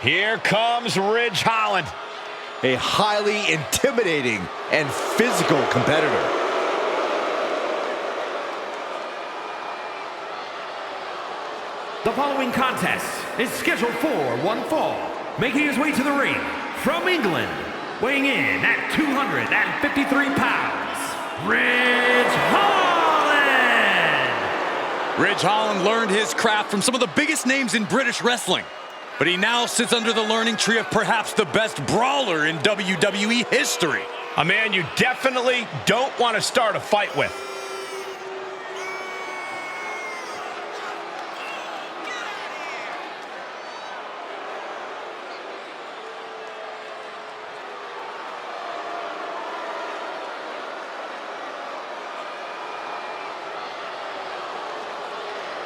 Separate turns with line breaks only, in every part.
Here comes Ridge Holland.
A highly intimidating and physical competitor.
The following contest is scheduled for one fall. Making his way to the ring from England, weighing in at 253 pounds, Ridge Holland!
Ridge Holland learned his craft from some of the biggest names in British wrestling, but he now sits under the learning tree of perhaps the best brawler in WWE history.
A man you definitely don't want to start a fight with.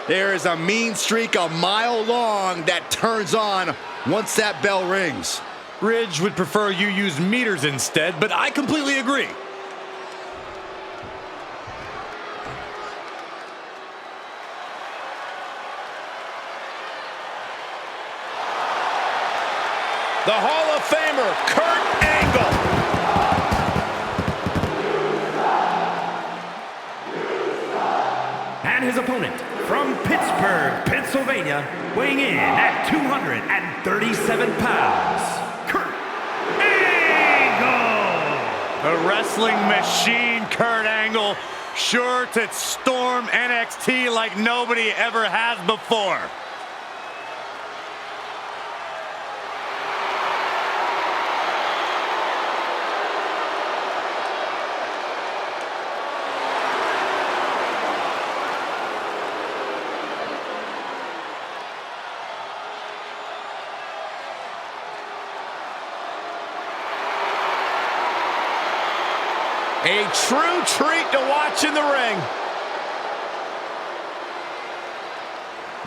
There is a mean streak a mile long that turns on once that bell rings.
Ridge would prefer you use meters instead, but I completely agree.
The Hall of Famer, Kurt Angle.
And his opponent from Pittsburgh, Pennsylvania, weighing in at 237 pounds, Kurt Angle!
The wrestling machine, Kurt Angle, sure to storm NXT like nobody ever has before.
A true treat to watch in the ring.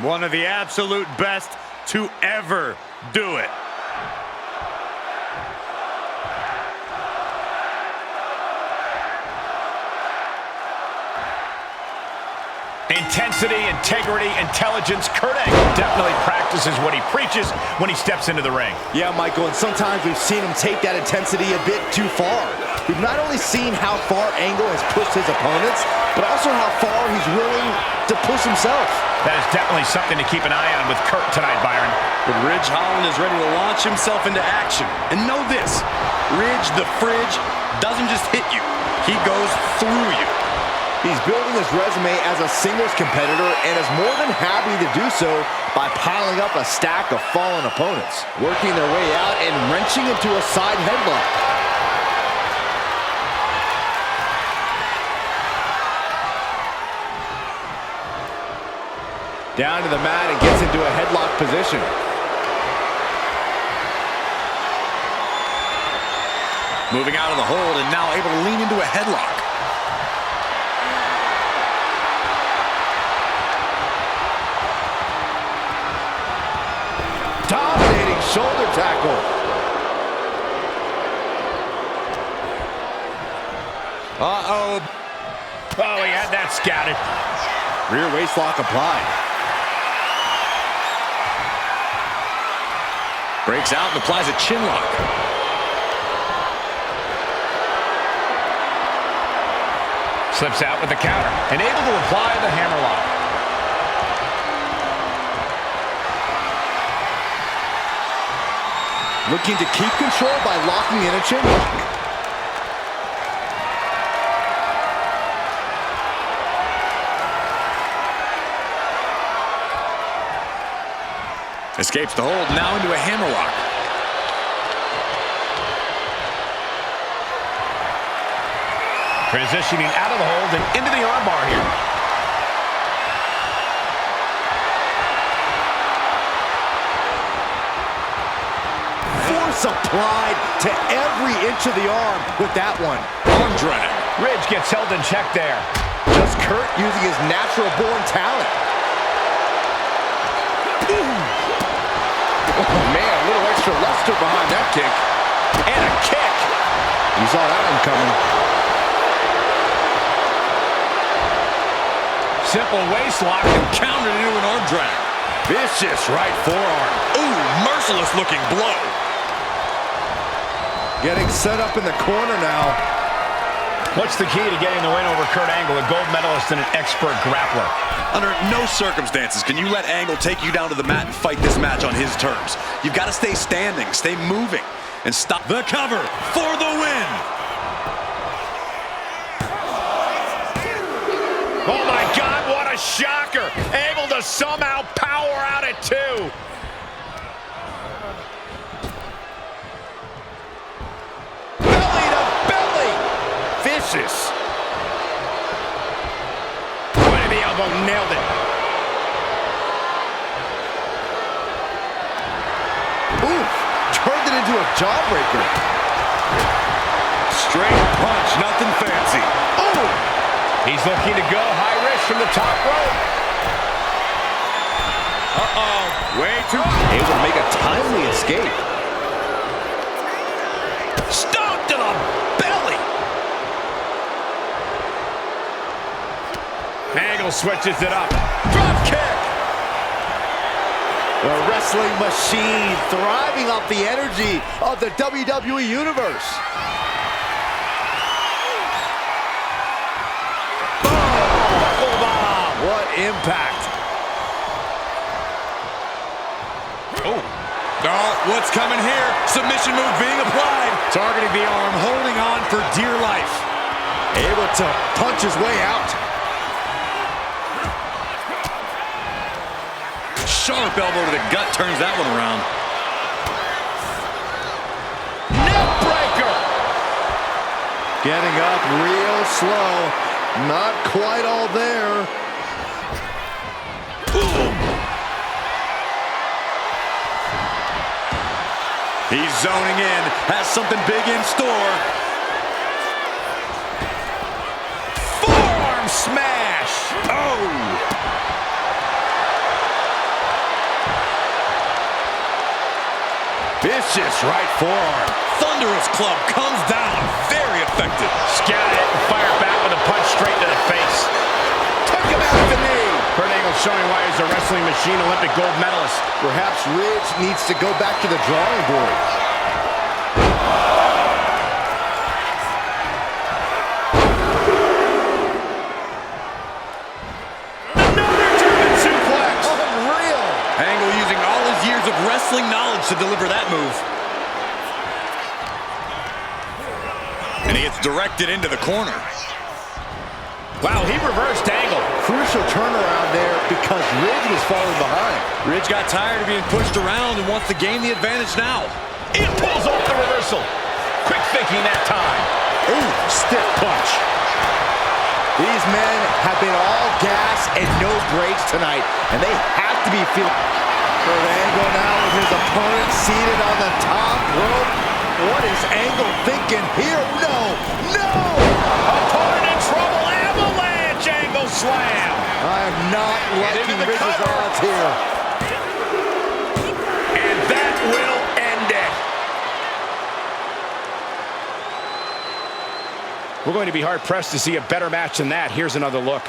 One of the absolute best to ever do it.
Intensity, integrity, intelligence. Kurt Angle definitely practices what he preaches when he steps into the ring.
Yeah, Michael, and sometimes we've seen him take that intensity a bit too far. We've not only seen how far Angle has pushed his opponents, but also how far he's willing to push himself.
That is definitely something to keep an eye on with Kurt tonight, Byron.
But Ridge Holland is ready to launch himself into action. And know this, Ridge the Fridge doesn't just hit you, he goes through you.
He's building his resume as a singles competitor and is more than happy to do so by piling up a stack of fallen opponents, working their way out and wrenching into a side headlock. Down to the mat and gets into a headlock position.
Moving out of the hold and now able to lean into a headlock.
Dominating shoulder tackle.
Uh-oh. Oh, he had that scouted.
Rear waist lock applied.
Breaks out and applies a chin lock.
Slips out with the counter and able to apply the hammerlock.
Looking to keep control by locking in a chin lock.
Escapes the hold, now into a hammerlock.
Transitioning out of the hold and into the armbar here.
Force applied to every inch of the arm with that one.
Arm drag.
Ridge gets held in check there.
Just Kurt using his natural-born talent. Oh, man, a little extra luster behind that kick.
And a kick.
You saw that one coming.
Simple waist lock and countered into an arm drag.
Vicious right forearm.
Ooh, mercy. merciless-looking blow.
Getting set up in the corner now.
What's the key to getting the win over Kurt Angle, a gold medalist and an expert grappler?
Under no circumstances can you let Angle take you down to the mat and fight this match on his terms. You've got to stay standing, stay moving, and stop the cover for the win.
Oh my God, what a shocker! Able to somehow power out at 2.
Belly to belly. Vicious.
Point of the elbow, nailed it.
Oof. Turned it into a jawbreaker.
Straight punch, nothing fancy.
Oh!
He's looking to go high risk from the top rope.
Way too...
Able to make a timely escape.
Stomp to the belly.
Angle switches it up. Drop kick.
The wrestling machine thriving off the energy of the WWE Universe. What impact.
Oh, what's coming here? Submission move being applied. Targeting the arm, holding on for dear life.
Able to punch his way out.
Sharp elbow to the gut turns that one around.
Neck breaker.
Getting up real slow. Not quite all there.
He's zoning in, has something big in store.
Forearm smash.
Oh!
Vicious right forearm.
Thunderous club comes down, very effective.
Scout it and fire back with a punch straight to the face.
Took him out the knee.
Kurt Angle showing why he's a wrestling machine Olympic gold medalist.
Perhaps Ridge needs to go back to the drawing board.
Another German suplex.
Unreal.
Angle using all his years of wrestling knowledge to deliver that move. And he gets directed into the corner.
Wow, he reversed Angle.
Crucial turnaround there because Ridge was falling behind.
Ridge got tired of being pushed around and wants to gain the advantage now.
It pulls off the reversal. Quick thinking that time.
Ooh, stiff punch. These men have been all gas and no brakes tonight, and they have to be feeling. Kurt Angle now with his opponent seated on the top rope. What is Angle thinking here? No, no!
Opponent in trouble. Avalanche Angle slam.
I am not liking
the
Ridge's
cover.
odds here.
And that will end it. We're going to be hard-pressed to see a better match than that. Here's another look.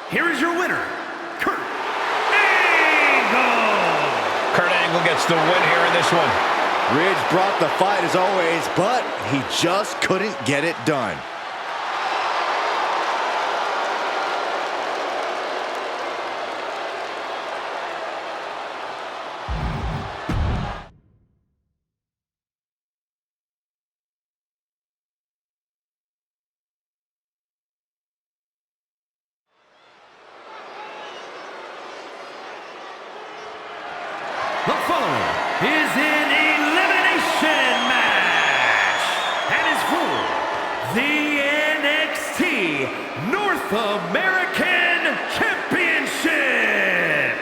Here is your winner, Kurt Angle.
Kurt Angle gets the win here in this one.
Ridge brought the fight as always, but he just couldn't get it done.
The following is an elimination match and is for the NXT North American Championship.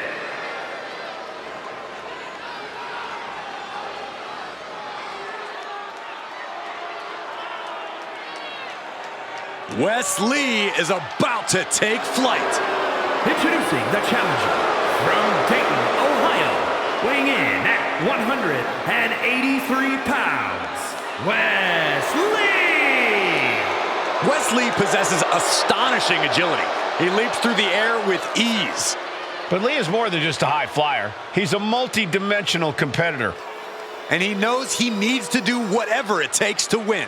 Wes Lee is about to take flight.
Introducing the challenger from Dayton, Ohio, weighing in at 183 pounds, Wes Lee!
Wes Lee possesses astonishing agility. He leaps through the air with ease.
But Lee is more than just a high flyer. He's a multi-dimensional competitor.
And he knows he needs to do whatever it takes to win.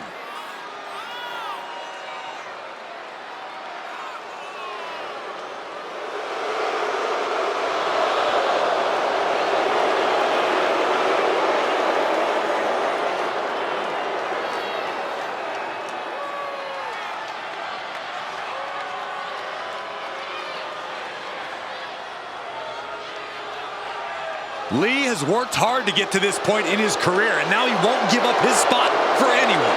Lee has worked hard to get to this point in his career, and now he won't give up his spot for anyone.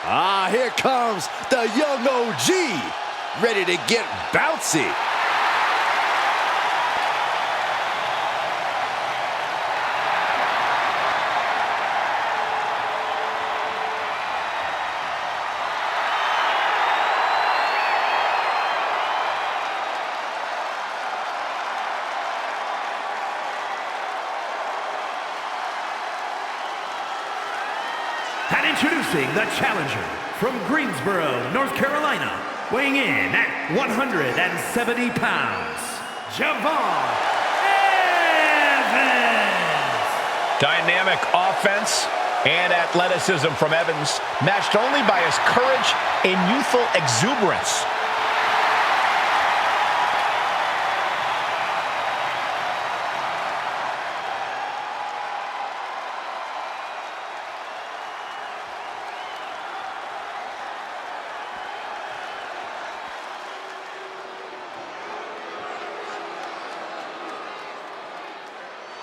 Ah, here comes the young OG, ready to get bouncy.
And introducing the challenger from Greensboro, North Carolina, weighing in at 170 pounds, Javon Evans!
Dynamic offense and athleticism from Evans, matched only by his courage and youthful exuberance.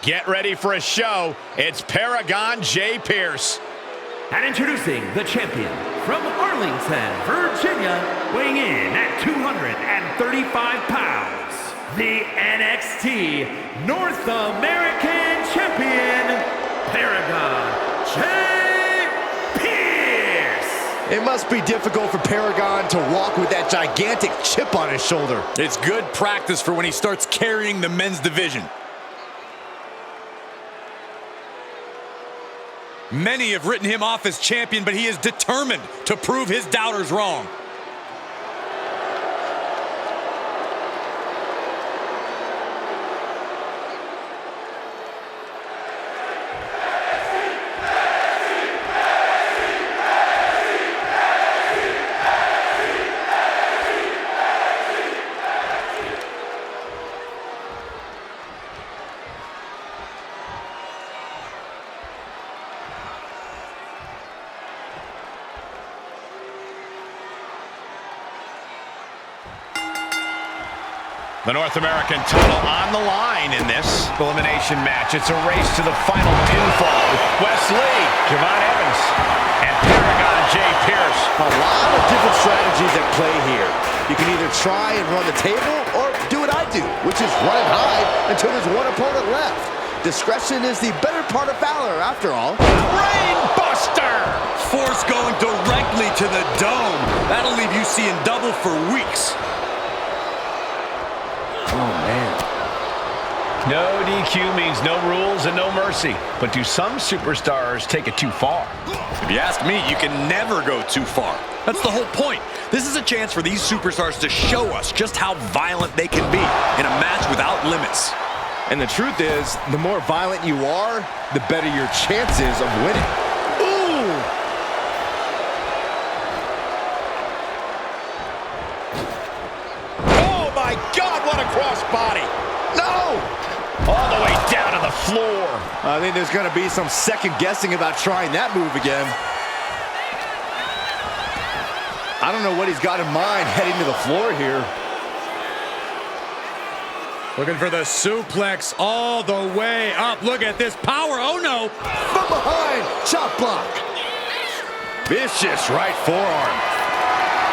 Get ready for a show. It's Paragon J. Pierce.
And introducing the champion from Arlington, Virginia, weighing in at 235 pounds, the NXT North American Champion, Paragon J. Pierce!
It must be difficult for Paragon to walk with that gigantic chip on his shoulder.
It's good practice for when he starts carrying the men's division. Many have written him off as champion, but he is determined to prove his doubters wrong.
The North American title on the line in this elimination match. It's a race to the final pinfall. Wes Lee, Javon Evans, and Paragon J. Pierce.
A lot of different strategies at play here. You can either try and run the table or do what I do, which is run and hide until there's one opponent left. Discretion is the better part of valor, after all.
Brainbuster!
Force going directly to the dome. That'll leave you seeing double for weeks.
Oh, man.
No DQ means no rules and no mercy. But do some superstars take it too far?
If you ask me, you can never go too far. That's the whole point. This is a chance for these superstars to show us just how violent they can be in a match without limits.
And the truth is, the more violent you are, the better your chances of winning. Ooh!
Oh, my God, what a crossbody! No! All the way down to the floor.
I think there's going to be some second guessing about trying that move again. I don't know what he's got in mind heading to the floor here.
Looking for the suplex all the way up. Look at this power. Oh, no.
From behind, chop block. Vicious right forearm.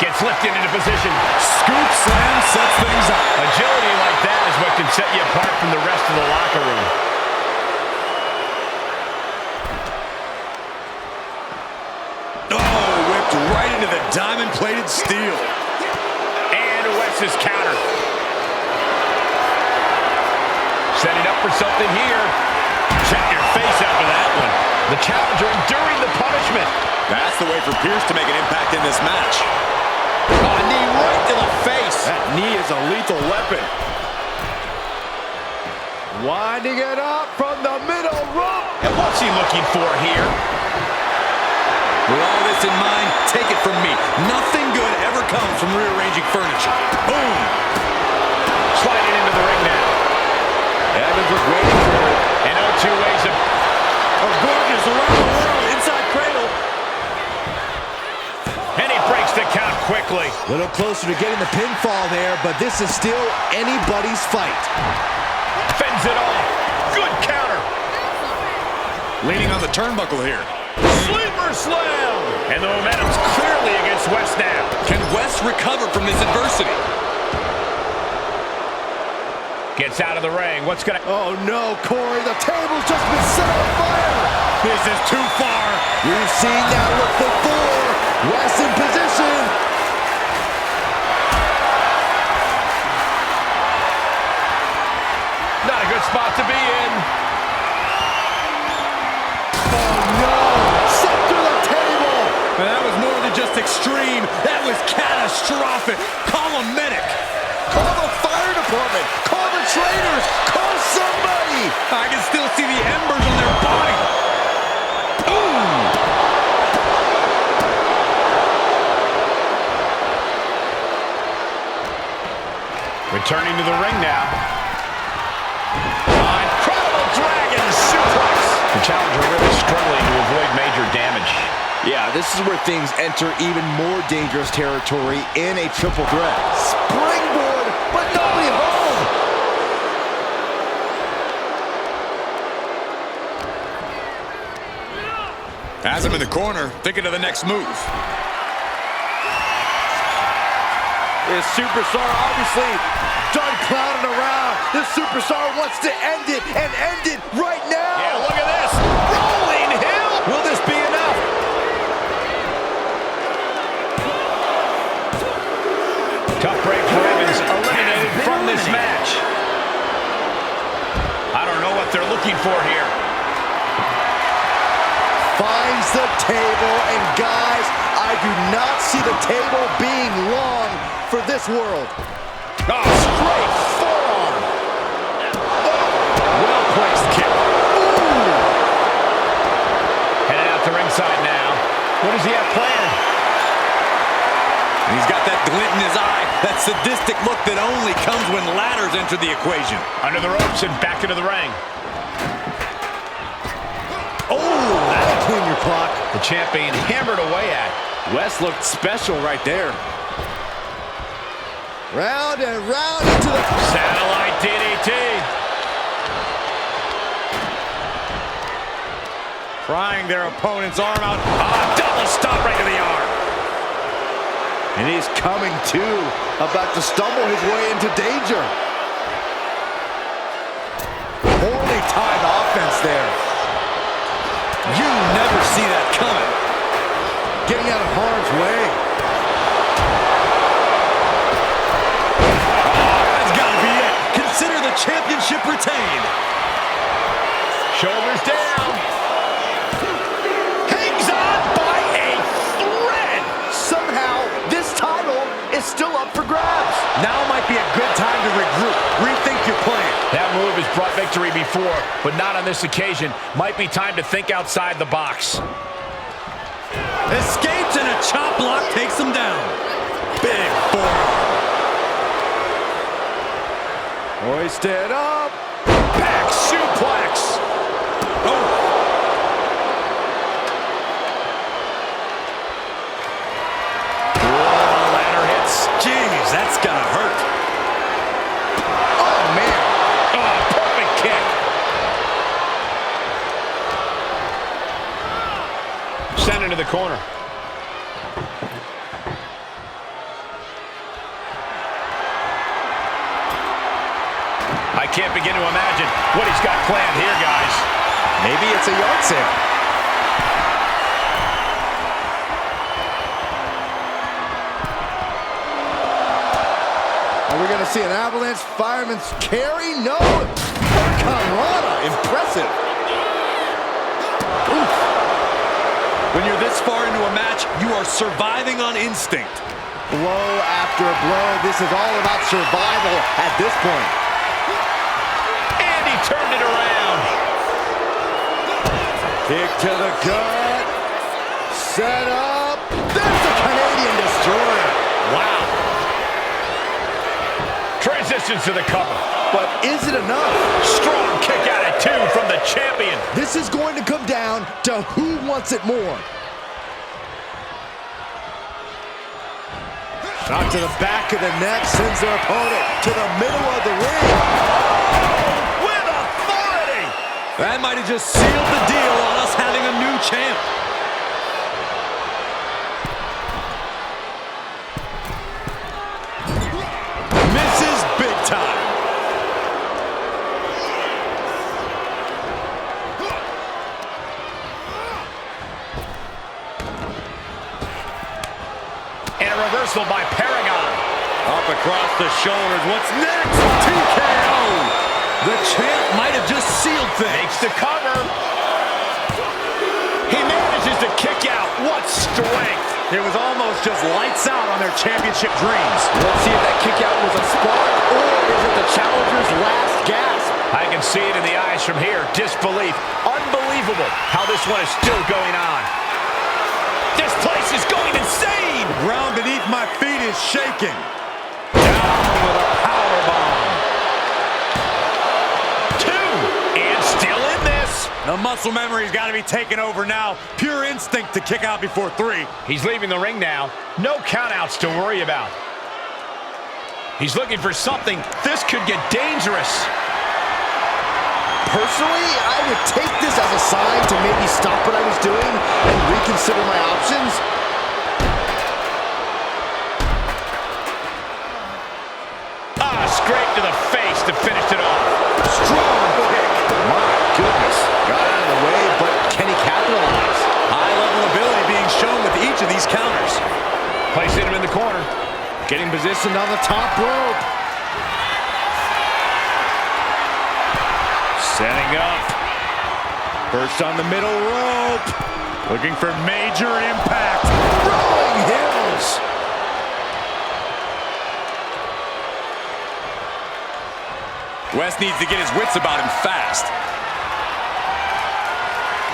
Gets lifted into position.
Scoop slam sets things up.
Agility like that is what can set you apart from the rest of the locker room.
Oh, whipped right into the diamond-plated steel.
And Wes's counter. Setting up for something here. Check your face after that one. The challenger enduring the punishment.
That's the way for Pierce to make an impact in this match.
Oh, knee right to the face.
That knee is a lethal weapon. Winding it up from the middle rope.
And what's he looking for here?
With all this in mind, take it from me. Nothing good ever comes from rearranging furniture. Boom!
Sliding into the ring now.
Evans was waiting for it.
And 0-2 ways of...
Oh, gorgeous around the world, inside cradle.
And he breaks the count quickly.
A little closer to getting the pinfall there, but this is still anybody's fight.
Fends it off. Good counter.
Leaning on the turnbuckle here.
Sleeper slam. And the momentum's clearly against West now.
Can West recover from this adversity?
Gets out of the ring. What's gonna...
Oh no, Corey, the table's just been set on fire.
This is too far.
We've seen that look before. West in position.
Not a good spot to be in.
Oh no, set through the table.
And that was more than just extreme. That was catastrophic. Call a medic.
Call the fire department. Call the trainers. Call somebody.
I can still see the embers on their body. Ooh.
Returning to the ring now. Incredible Dragon suplex. The challenger really struggling to avoid major damage.
Yeah, this is where things enter even more dangerous territory in a triple threat. Springboard, but nobody home.
Has him in the corner, thinking of the next move.
This superstar obviously done clowning around. This superstar wants to end it and end it right now.
Yeah, look at this. Rolling hill. Will this be enough? Tough break for Evans. Eliminated from this match. I don't know what they're looking for here.
Finds the table, and guys, I do not see the table being long for this world.
Oh, straight forearm. Well-placed kick.
Ooh.
Heading out to ringside now. What does he have planned?
He's got that glint in his eye, that sadistic look that only comes when ladders enter the equation.
Under the ropes and back into the ring.
Oh, that'll clean your clock.
The champion hammered away at.
West looked special right there. Round and round into the...
Satellite DDT.
Prying their opponent's arm out.
Double stomp right to the arm.
And he's coming to, about to stumble his way into danger. Poorly timed offense there.
You never see that coming.
Getting out of harm's way.
That's gotta be it. Consider the championship retained.
Shoulders down. Hangs on by a thread.
Somehow, this title is still up for grabs.
Now might be a good time to regroup. Rethink your plan.
That move has brought victory before, but not on this occasion. Might be time to think outside the box.
Escapes and a chop block takes him down. Big forearm.
Hoisted up.
Back suplex.
Oh.
Whoa, ladder hits.
Jeez, that's gonna hurt.
Oh, man.
Oh, perfect kick. Sent into the corner. I can't begin to imagine what he's got planned here, guys.
Maybe it's a yard sale. Are we going to see an avalanche fireman's carry? No. Carrana, impressive. Oof.
When you're this far into a match, you are surviving on instinct.
Blow after blow. This is all about survival at this point.
And he turned it around.
Kick to the gut. Set up. There's the Canadian Destroyer.
Wow. Transitions to the cover.
But is it enough?
Strong kick out at 2 from the champion.
This is going to come down to who wants it more. Shot to the back of the neck, sends their opponent to the middle of the ring.
With authority.
That might have just sealed the deal on us having a new champ. Misses big time.
And a reversal by Paragon.
Up across the shoulders. What's next? TKO. The champ might have just sealed things.
Makes the cover. He manages to kick out. What strength.
It was almost just lights out on their championship dreams.
Let's see if that kick out was a spark or is it the challenger's last gasp?
I can see it in the eyes from here. Disbelief. Unbelievable how this one is still going on. This place is going insane.
Ground beneath my feet is shaking.
Down with a powerbomb. 2. And still in this.
The muscle memory's got to be taken over now. Pure instinct to kick out before 3.
He's leaving the ring now. No countouts to worry about. He's looking for something. This could get dangerous.
Personally, I would take this as a sign to maybe stop what I was doing and reconsider my options.
Straight to the face to finish it off.
Strong kick. My goodness. Got out of the way, but can he capitalize?
High-level ability being shown with each of these counters.
Placing him in the corner.
Getting positioned on the top rope.
Setting up.
First on the middle rope.
Looking for major impact.
Rolling hills.
West needs to get his wits about him fast.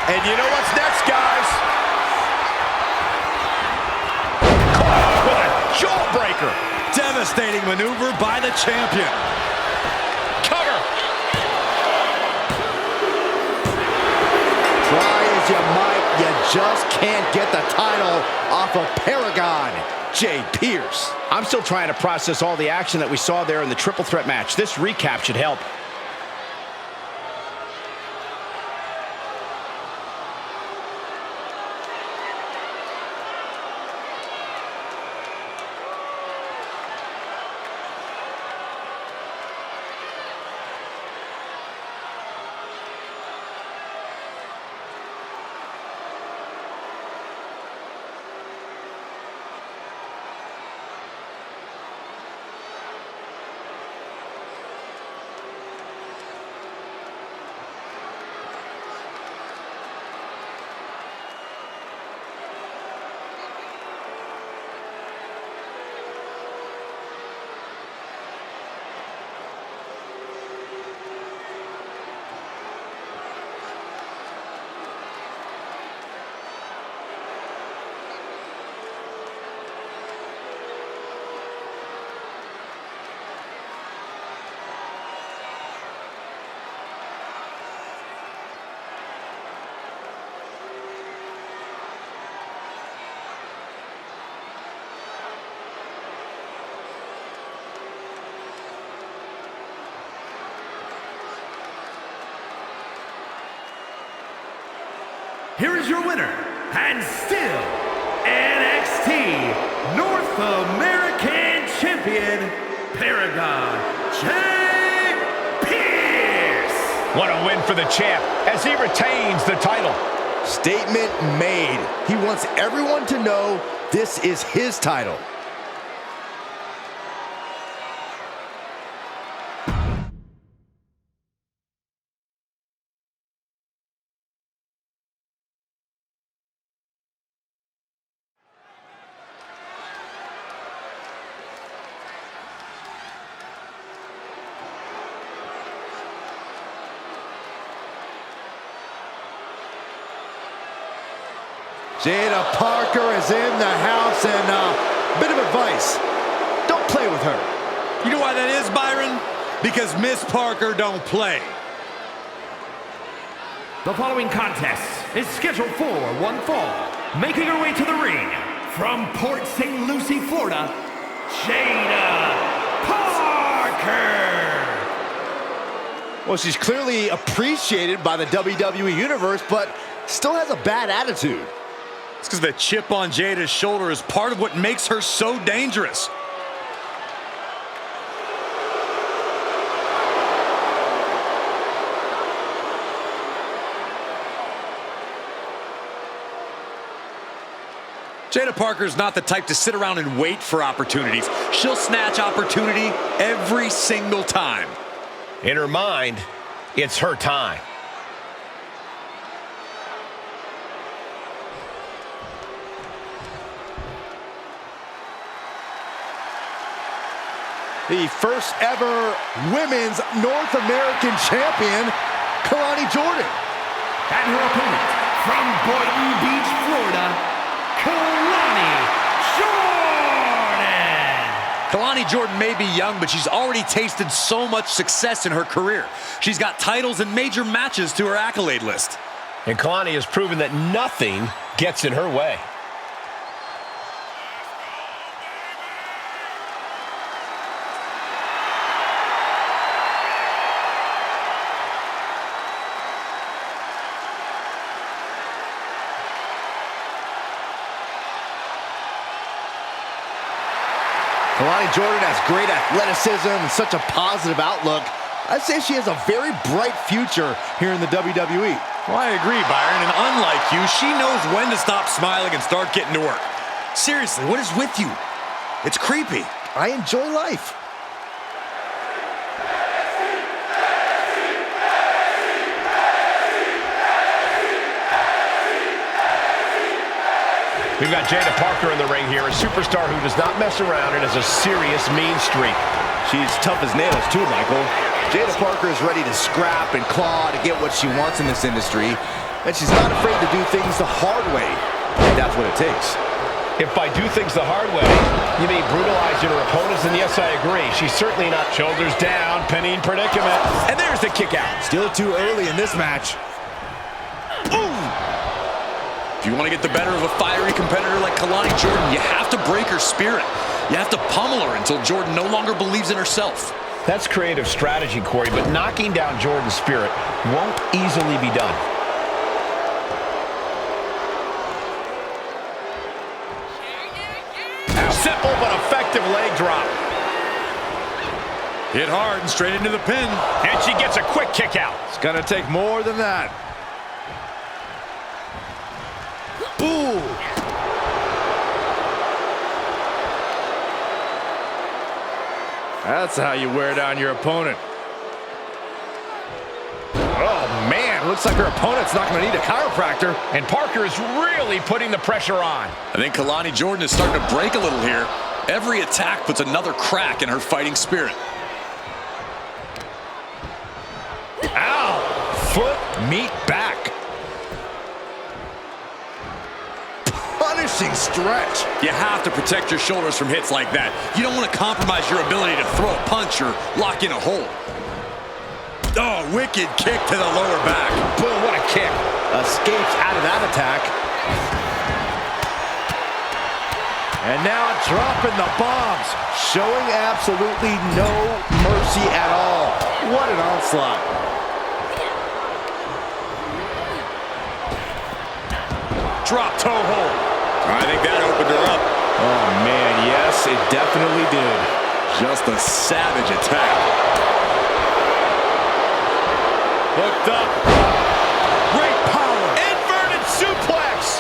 And you know what's next, guys? Caught with a jawbreaker.
Devastating maneuver by the champion.
Cover.
Try as you might, you just can't get the title off of Paragon J. Pierce.
I'm still trying to process all the action that we saw there in the triple threat match. This recap should help.
here is your winner, and still NXT North American Champion, Paragon Jay Pierce.
What a win for the champ as he retains the title.
Statement made. He wants everyone to know this is his title. Jada Parker is in the house, and a bit of advice: don't play with her.
You know why that is, Byron? Because Miss Parker don't play.
The following contest is scheduled for one fall. Making her way to the ring from Port St. Lucie, Florida, Jada Parker.
Well, she's clearly appreciated by the WWE Universe, but still has a bad attitude.
It's because the chip on Jada's shoulder is part of what makes her so dangerous. Jada Parker's not the type to sit around and wait for opportunities. She'll snatch opportunity every single time.
In her mind, it's her time.
The first ever Women's North American Champion, Kalani Jordan.
And her opponent from Boynton Beach, Florida, Kalani Jordan.
Kalani Jordan may be young, but she's already tasted so much success in her career. She's got titles and major matches to her accolade list.
And Kalani has proven that nothing gets in her way.
Kalani Jordan has great athleticism and such a positive outlook. I'd say she has a very bright future here in the WWE.
Well, I agree, Byron, and unlike you, she knows when to stop smiling and start getting to work. Seriously, what is with you? It's creepy.
I enjoy life.
We've got Jada Parker in the ring here, a superstar who does not mess around and has a serious mean streak.
She's tough as nails too, Michael. Jada Parker is ready to scrap and claw to get what she wants in this industry, and she's not afraid to do things the hard way. That's what it takes.
If by do things the hard way, you mean brutalizing her opponents, then yes, I agree. She's certainly not. Shoulders down, pinning predicament. And there's the kick out.
Still too early in this match.
If you want to get the better of a fiery competitor like Kalani Jordan, you have to break her spirit. You have to pummel her until Jordan no longer believes in herself.
That's creative strategy, Corey, but knocking down Jordan's spirit won't easily be done. Simple but effective leg drop.
Hit hard and straight into the pin.
And she gets a quick kick out.
It's gonna take more than that. Ooh. That's how you wear down your opponent. Oh, man. Looks like her opponent's not going to need a chiropractor.
And Parker is really putting the pressure on.
I think Kalani Jordan is starting to break a little here. Every attack puts another crack in her fighting spirit.
Ow! Foot, meet back. Punishing stretch.
You have to protect your shoulders from hits like that. You don't want to compromise your ability to throw a punch or lock in a hold. Oh, wicked kick to the lower back.
Boom, what a kick.
Escapes out of that attack. And now dropping the bombs. Showing absolutely no mercy at all. What an onslaught.
Backdrop toe hold. I think that opened her up.
Oh, man, yes, it definitely did.
Just a savage attack. Hooked up. Great power.
Inverted suplex.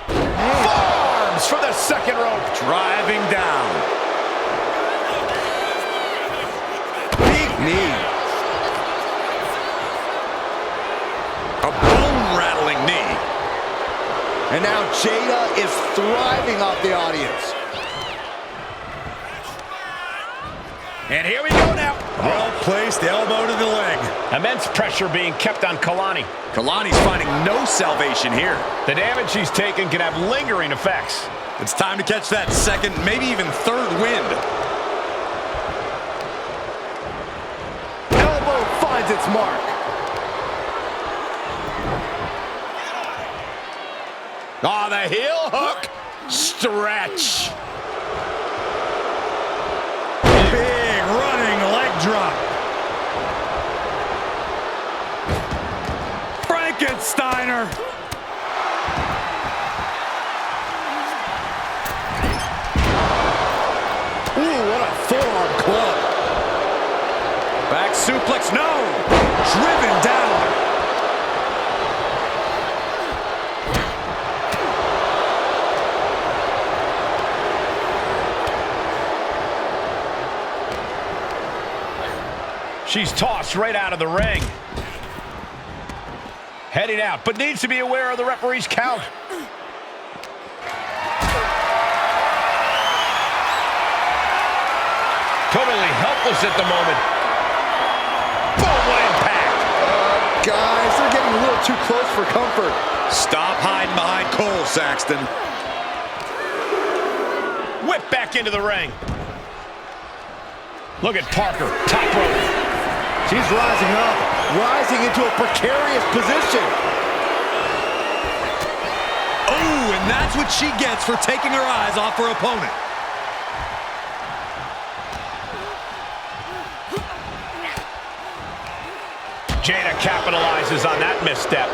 Forearms for the second rope.
Driving down.
Big knee.
A bone-rattling knee.
And now Jada is thriving off the audience.
And here we go now.
Well-placed elbow to the leg.
Immense pressure being kept on Kalani.
Kalani's finding no salvation here.
The damage she's taken can have lingering effects.
It's time to catch that second, maybe even third wind.
Elbow finds its mark.
Oh, the heel hook. Stretch.
Big running leg drop. Frankensteiner.
Ooh, what a forearm club.
Back suplex, no. Driven down.
She's tossed right out of the ring. Heading out, but needs to be aware of the referee's count. Totally helpless at the moment. Boom, what impact.
Guys, they're getting a little too close for comfort.
Stop hiding behind Cole, Saxton.
Whip back into the ring. Look at Parker, top rope.
She's rising up, rising into a precarious position.
Oh, and that's what she gets for taking her eyes off her opponent.
Jada capitalizes on that misstep.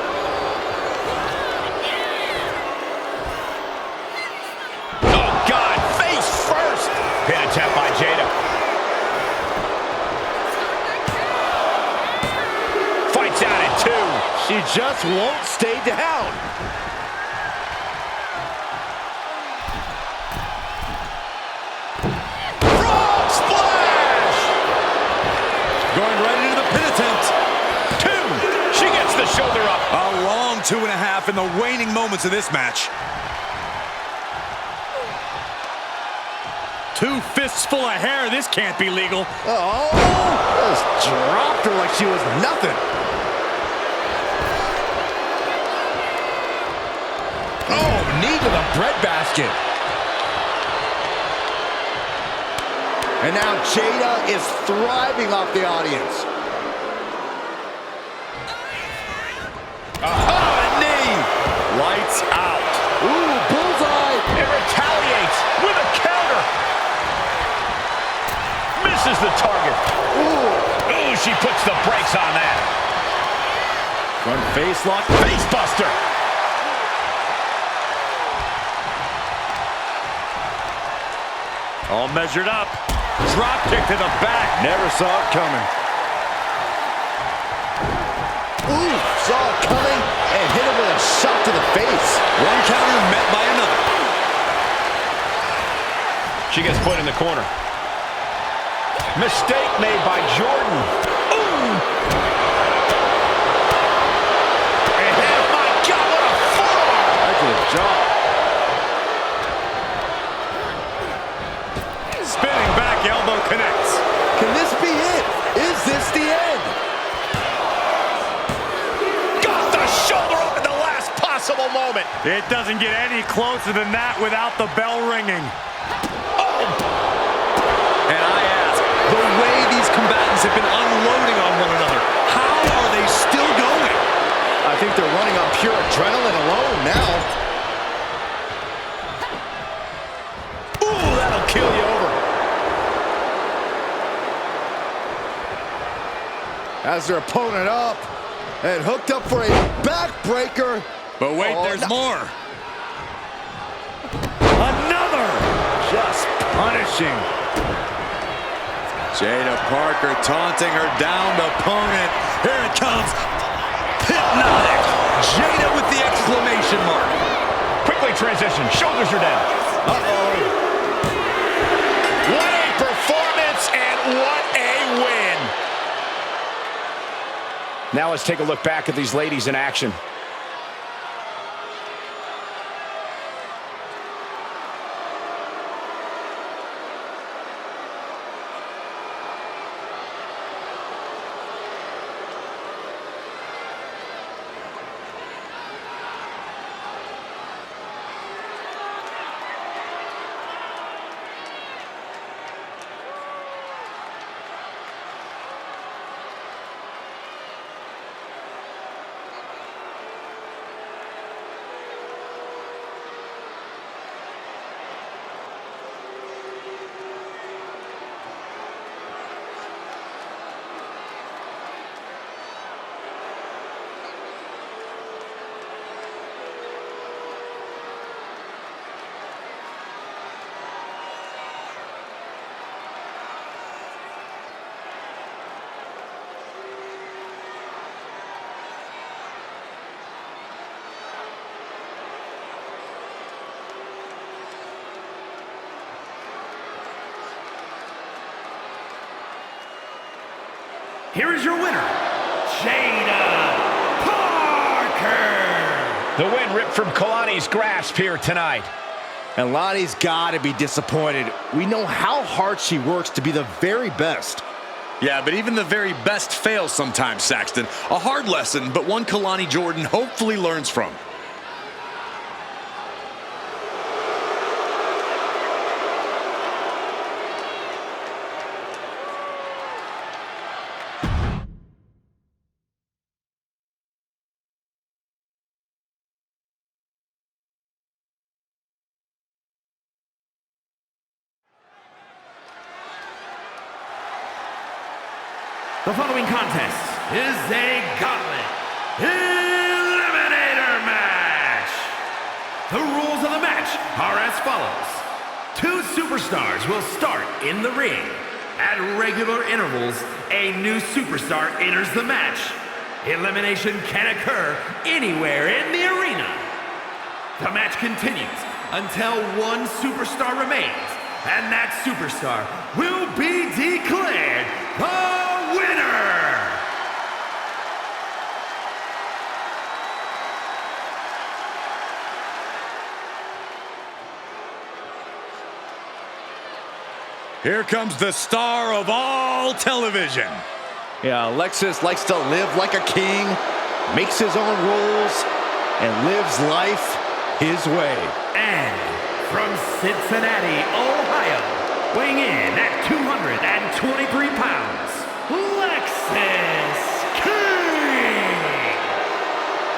Oh, God, face first. Pin attempt by Jada. Fights out at two.
She just won't stay down.
Frog splash.
Going right into the pin attempt.
Two. She gets the shoulder up.
A long 2.5 in the waning moments of this match. Two fists full of hair. This can't be legal.
Oh, just dropped her like she was nothing. Oh, knee to the breadbasket. And now Jada is thriving off the audience.
Oh, a knee.
Lights out.
Ooh, bullseye.
It retaliates with a counter. Misses the target. Ooh, she puts the brakes on that.
Front face lock.
Face buster.
All measured up. Drop kick to the back.
Never saw it coming. Ooh, saw it coming and hit him with a shot to the face.
One counter met by another.
She gets put in the corner. Mistake made by Jordan. Ooh! And my God, what a forearm!
That's a job.
Spinning back elbow connects.
Can this be it? Is this the end?
Got the shoulder up at the last possible moment.
It doesn't get any closer than that without the bell ringing.
Oh!
And I ask, the way these combatants have been unloading on one another, how are they still going?
I think they're running on pure adrenaline alone now.
Ooh, that'll kill you over.
Has their opponent up. And hooked up for a backbreaker.
But wait, there's more.
Another. Just punishing.
Jada Parker taunting her downed opponent. Here it comes. Hypnotic. Jada with the exclamation mark.
Quickly transition. Shoulders are down.
Uh-oh.
What a performance and what a win. Now let's take a look back at these ladies in action.
Here is your winner, Jada Parker.
The win ripped from Kalani's grasp here tonight.
And Lonnie's got to be disappointed. We know how hard she works to be the very best.
Yeah, but even the very best fails sometimes, Saxton. A hard lesson, but one Kalani Jordan hopefully learns from.
The following contest is a gauntlet eliminator match. The rules of the match are as follows. 2 superstars will start in the ring. At regular intervals, a new superstar enters the match. Elimination can occur anywhere in the arena. The match continues until one superstar remains, and that superstar will be declared the winner!
Here comes the star of all television.
Yeah, Alexis likes to live like a king, makes his own rules, and lives life his way.
And from Cincinnati, Ohio, weighing in at 223 pounds, Lexis King.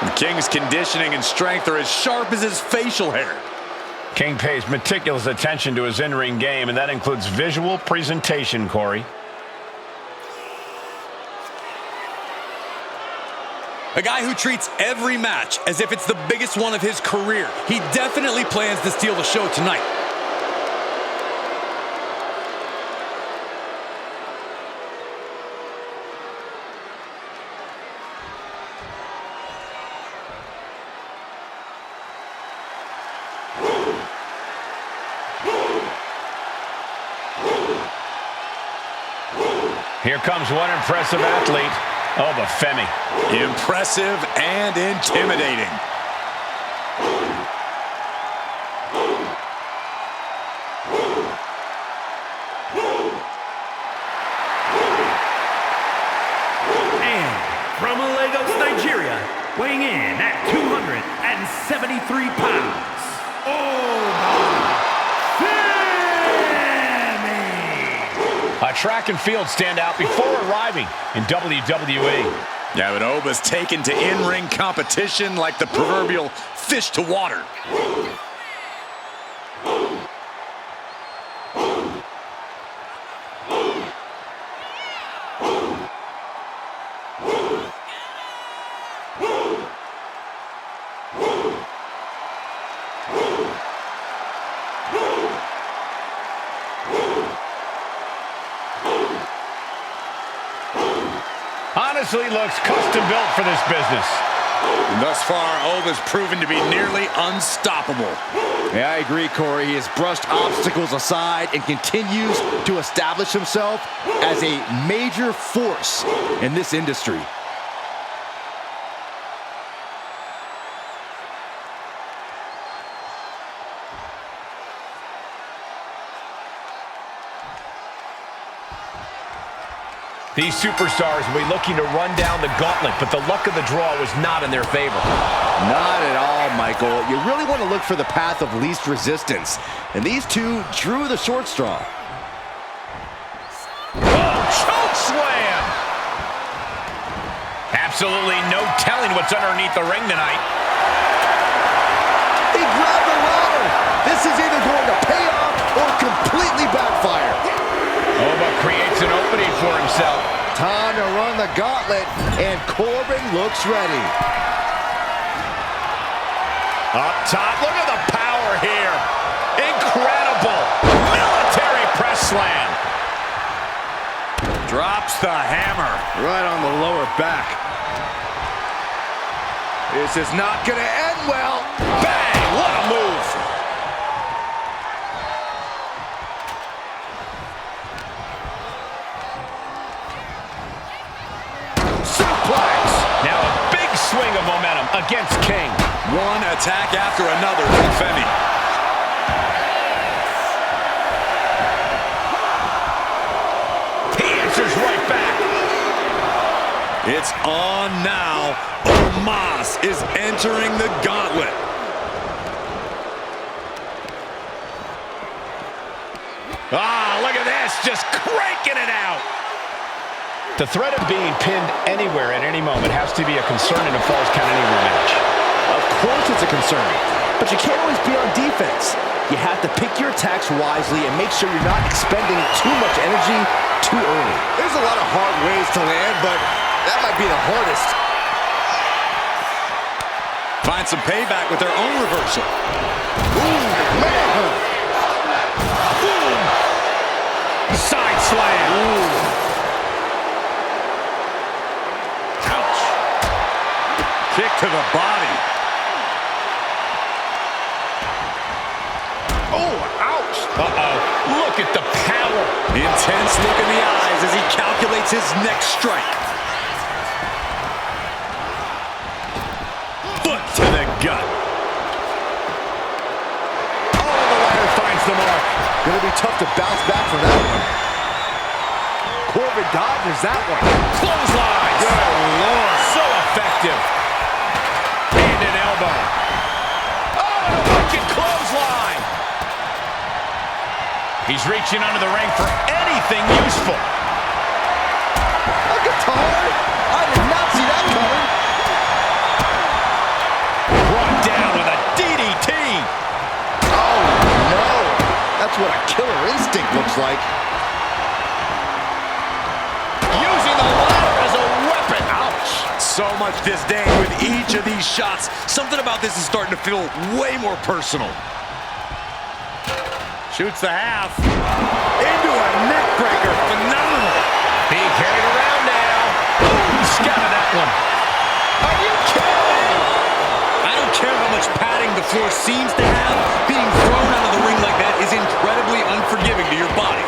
The King's conditioning and strength are as sharp as his facial hair.
King pays meticulous attention to his in-ring game, and that includes visual presentation, Corey.
A guy who treats every match as if it's the biggest one of his career. He definitely plans to steal the show tonight.
Here comes one impressive athlete. Oh, the Femi.
Impressive and intimidating.
And from Lagos, Nigeria, weighing in at 273 pounds,
A track and field standout before arriving in WWE.
Yeah, but Oba's taken to in-ring competition like the proverbial fish to water.
Wesley looks custom built for this business.
And thus far, Ova's proven to be nearly unstoppable.
Yeah, I agree, Corey. He has brushed obstacles aside and continues to establish himself as a major force in this industry.
These superstars will be looking to run down the gauntlet, but the luck of the draw was not in their favor.
Not at all, Michael. You really want to look for the path of least resistance. And these two drew the short straw.
Oh, choke slam! Absolutely no telling what's underneath the ring tonight.
He grabbed the ladder. This is either going to pay off or completely backfire.
Ova creates an opening for himself.
Time to run the gauntlet, and Corbin looks ready.
Up top, look at the power here. Incredible. Military press slam.
Drops the hammer.
Right on the lower back. This is not going to end well.
Bang, what a move. Now a big swing of momentum against King.
One attack after another from Femi.
He answers right back.
It's on now. Omos is entering the gauntlet.
Ah, look at this, just cranking it out. The threat of being pinned anywhere at any moment has to be a concern in a Falls Count Anywhere match.
Of course it's a concern, but you can't always be on defense. You have to pick your attacks wisely and make sure you're not expending too much energy too early. There's a lot of hard ways to land, but that might be the hardest.
Find some payback with their own reversal.
Ooh, man!
Boom! Side slam.
Ooh.
Kick to the body.
Oh, ouch. Uh-oh. Look at the power.
Intense look in the eyes as he calculates his next strike. Foot to the gut.
Oh, the ladder finds the mark.
Gonna be tough to bounce back from that one. Corbin dodges that one.
Clotheslines.
Good Lord.
So effective. Hand and elbow. Oh, wicked clothesline. He's reaching under the ring for anything useful.
A guitar? I did not see that coming.
Brought down with a DDT.
Oh, no. That's what a killer instinct looks like.
Using the ladder as a weapon. Ouch.
So much disdain with each of these shots. Something about this is starting to feel way more personal. Shoots the half. Into a neck breaker. Phenomenal.
Being carried around now. Boom, scattered that one. Are you kidding?
I don't care how much padding the floor seems to have. Being thrown out of the ring like that is incredibly unforgiving to your body.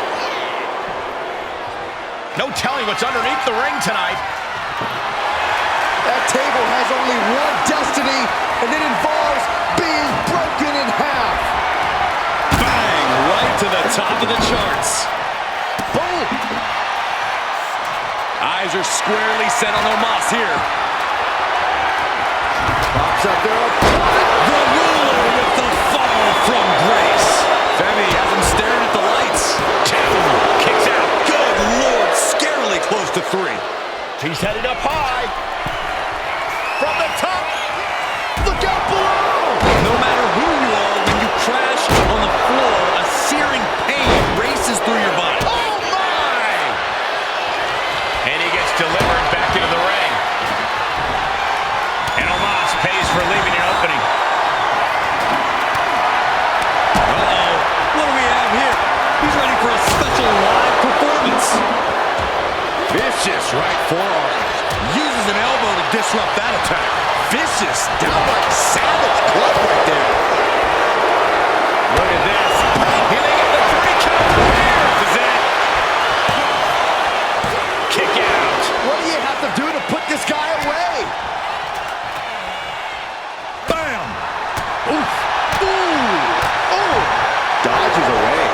No telling what's underneath the ring tonight.
That table has only one destiny, and it involves being broken in half.
Bang! Right to the top of the charts.
Boom!
Eyes are squarely set on Omos here.
Pops up their opponent.
The ruler with the fall from grace. Femi has him staring at the lights.
Two. Kicks out.
Good Lord, scarily close to three.
He's headed up high. From the top.
Look out below!
No matter who you are, when you crash on the floor, a searing pain races through your body.
Oh, my! And he gets delivered back into the ring. And Omos pays for leaving an opening.
Uh-oh. What do we have here? He's ready for a special live performance.
Vicious right forearm.
uses an elbow to disrupt that attack.
Vicious, downright savage club right there.
Look at this. He may get the 3 count. This is it. Kick out.
What do you have to do to put this guy away?
Bam!
Oof. Ooh. Oh. Dodges away.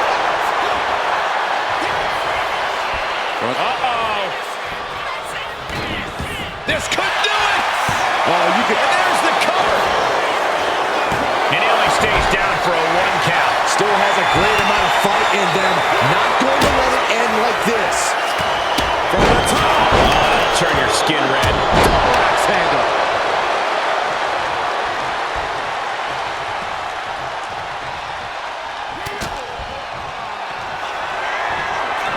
Uh-oh. This could do it.
Oh, you can.
And there's the cover. And he only stays down for a 1 count.
Still has a great amount of fight in them. Not going to let it end like this. From the top.
Turn your skin red.
Double axe handle.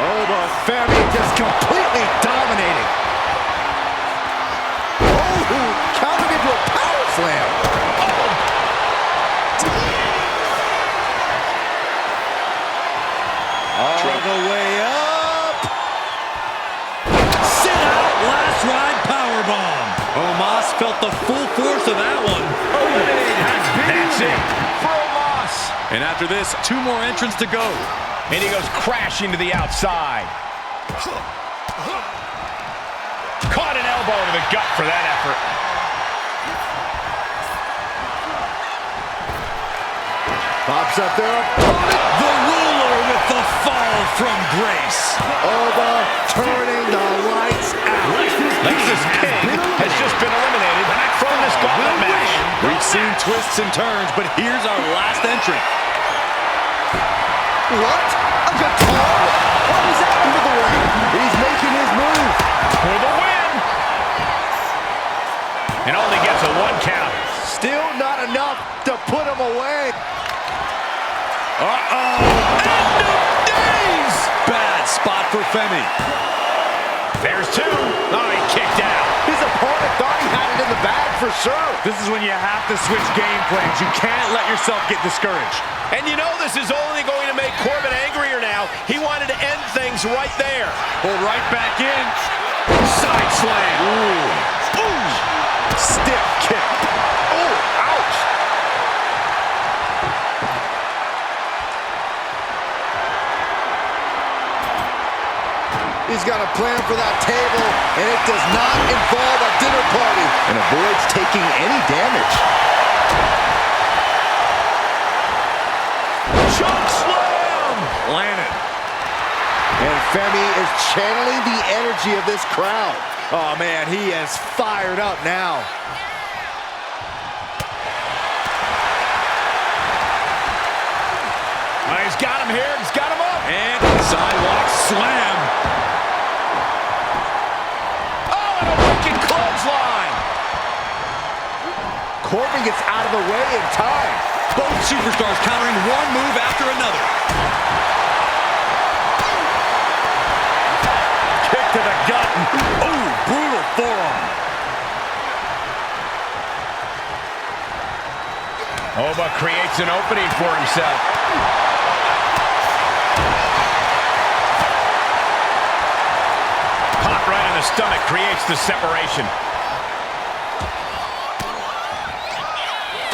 Oh, but Femi just completely dominating. Oh, countered into a power slam. All the way up.
Sit out, last ride powerbomb. Omos felt the full force of that one.
That's it for Omos.
And after this, 2 more entrants to go.
And he goes crashing to the outside. Caught an elbow to the gut for that effort.
Pops up their opponent.
The ruler with the fall from grace.
Oba turning the lights out.
Lexus King has just been eliminated from this gauntlet match.
We've seen twists and turns, but here's our last entrant.
What? A guitar? What was that into the ring? He's making his move.
For the win. And only gets a 1 count.
Still not enough to put him away.
Uh-oh. End of days. Bad spot for Femi.
There's 2. Oh, he kicked out.
His opponent thought he had it in the bag for sure.
This is when you have to switch game plans. You can't let yourself get discouraged.
And you know this is only going to make Corbin angrier now. He wanted to end things right there.
Pulled right back in. Side slam.
Ooh. Ooh. Stiff kick. Oh, ouch. He's got a plan for that table, and it does not involve a dinner party, and avoids taking any damage.
Choke slam!
Landed.
And Femi is channeling the energy of this crowd. Oh, man, he is fired up now.
He's got him here. He's got him up.
And sidewalk slam.
Oh, and a wicked clothesline.
Corbin gets out of the way in time.
Both superstars countering one move after another.
Kick to the gut.
Ooh, brutal forearm.
Oba creates an opening for himself. Pop right in the stomach creates the separation.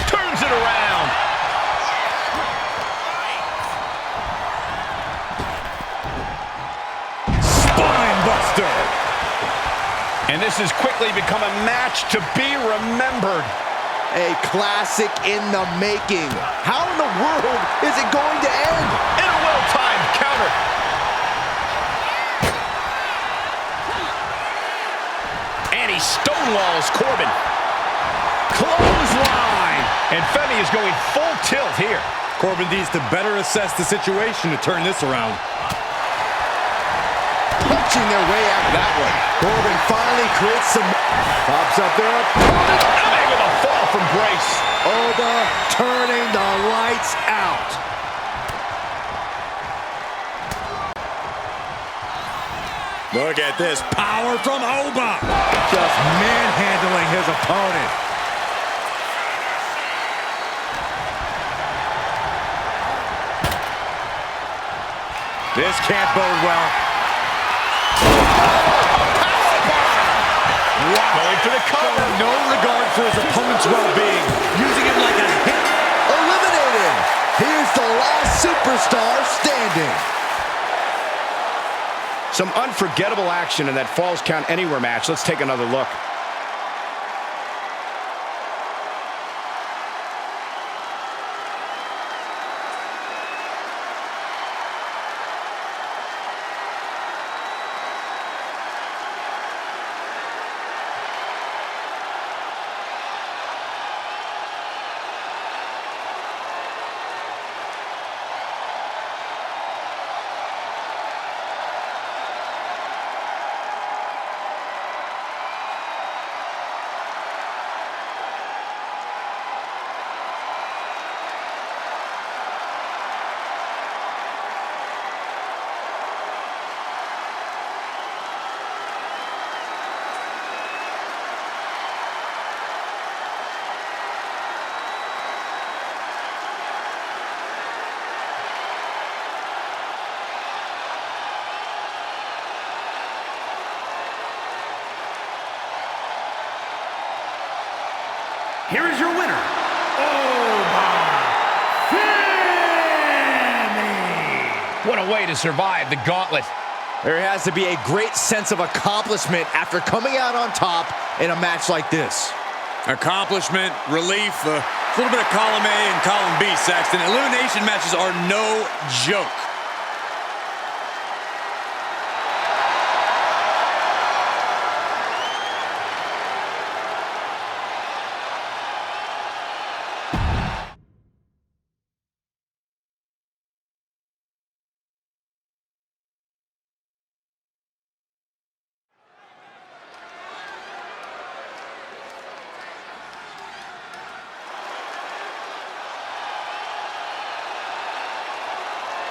Turns it around.
Spine buster.
And this has quickly become a match to be remembered.
A classic in the making. How in the world is it going to end?
In a well-timed counter. And he stonewalls Corbin. Clothesline. And Femi is going full tilt here.
Corbin needs to better assess the situation to turn this around.
Punching their way out of that one. Corbin finally creates some... Pops up their opponent.
Coming with a fall from grace.
Oba turning the lights out.
Look at this power from Oba.
Just manhandling his opponent. This can't bode well.
Wow. Going for the cover.
No regard for his opponent's well-being. Using him like a hit.
Eliminated. Here's the last superstar standing.
Some unforgettable action in that Falls Count Anywhere match. Let's take another look.
Here is your winner, Femi.
What a way to survive the gauntlet.
There has to be a great sense of accomplishment after coming out on top in a match like this.
Accomplishment, relief, a little bit of column A and column B, Saxton. Elimination matches are no joke.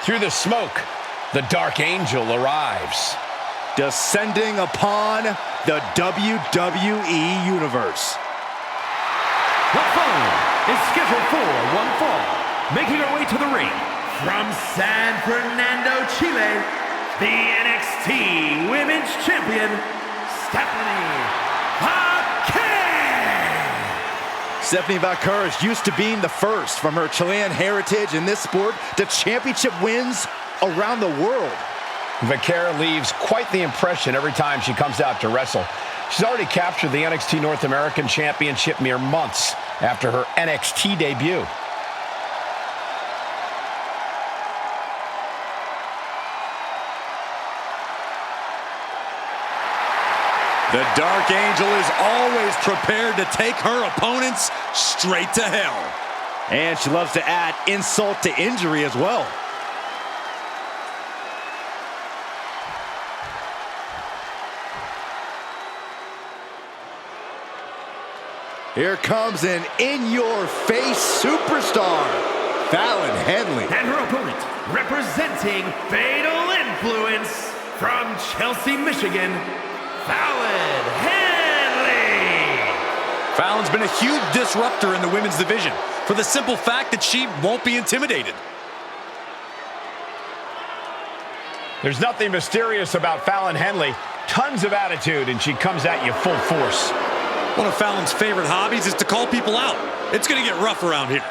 Through the smoke, the Dark Angel arrives.
Descending upon the WWE Universe.
The following is scheduled for one fall. Making her way to the ring from San Fernando, Chile, the NXT Women's Champion, Stephanie Vaquer.
Stephanie Vaquer is used to being the first from her Chilean heritage in this sport to championship wins around the world.
Vaquer leaves quite the impression every time she comes out to wrestle. She's already captured the NXT North American Championship mere months after her NXT debut.
The Dark Angel is always prepared to take her opponents straight to hell.
And she loves to add insult to injury as well. Here comes an in-your-face superstar, Fallon Henley.
And her opponent, representing Fatal Influence from Chelsea, Michigan, Fallon Henley.
Fallon's been a huge disruptor in the women's division for the simple fact that she won't be intimidated.
There's nothing mysterious about Fallon Henley. Tons of attitude, and she comes at you full force.
One of Fallon's favorite hobbies is to call people out. It's going to get rough around here.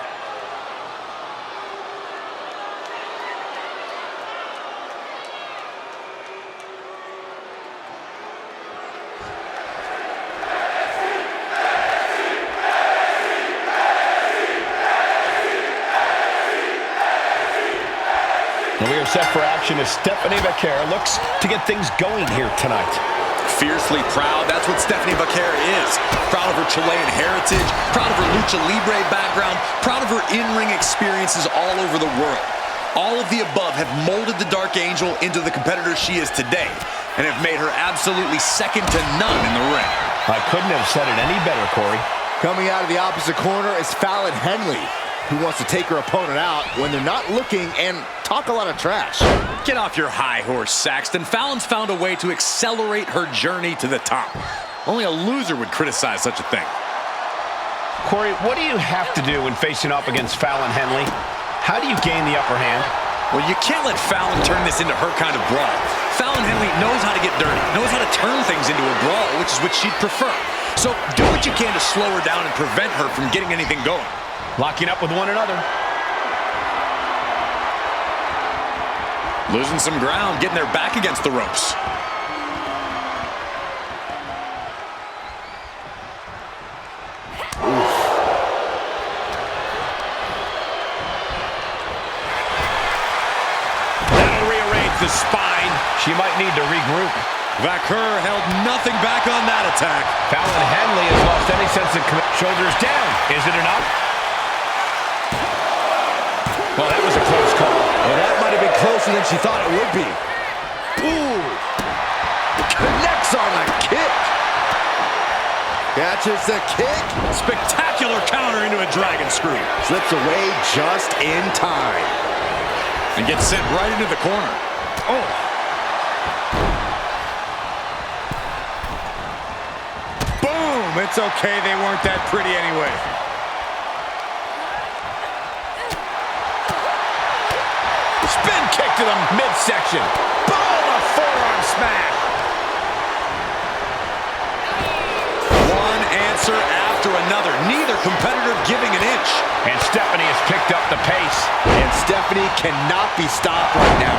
And we are set for action as Stephanie Vaquer looks to get things going here tonight.
Fiercely proud, that's what Stephanie Vaquer is. Proud of her Chilean heritage, proud of her lucha libre background, proud of her in-ring experiences all over the world. All of the above have molded the Dark Angel into the competitor she is today and have made her absolutely second to none in the ring.
I couldn't have said it any better, Corey.
Coming out of the opposite corner is Fallon Henley, who wants to take her opponent out when they're not looking and talk a lot of trash.
Get off your high horse, Saxton. Fallon's found a way to accelerate her journey to the top. Only a loser would criticize such a thing.
Corey, what do you have to do when facing off against Fallon Henley? How do you gain the upper hand?
Well, you can't let Fallon turn this into her kind of brawl. Fallon Henley knows how to get get dirty, knows how to turn things into a brawl, which is what she'd prefer. So do what you can to slow her down and prevent her from getting anything going.
Locking up with one another.
Losing some ground, getting their back against the ropes.
That'll rearrange the spine. She might need to regroup.
Vaquer held nothing back on that attack.
Fallon Henley has lost any sense of command. Shoulders down. Is it enough? Well, that was a close call.
Well, that might have been closer than she thought it would be. Ooh. Connects on the kick. Catches the kick.
Spectacular counter into a dragon screw.
Slips away just in time.
And gets sent right into the corner. Oh.
Boom! It's okay. They weren't that pretty anyway. Spin kick to the midsection. Boom! A forearm smash.
One answer after another. Neither competitor giving an inch.
And Stephanie has picked up the pace.
And Stephanie cannot be stopped right now.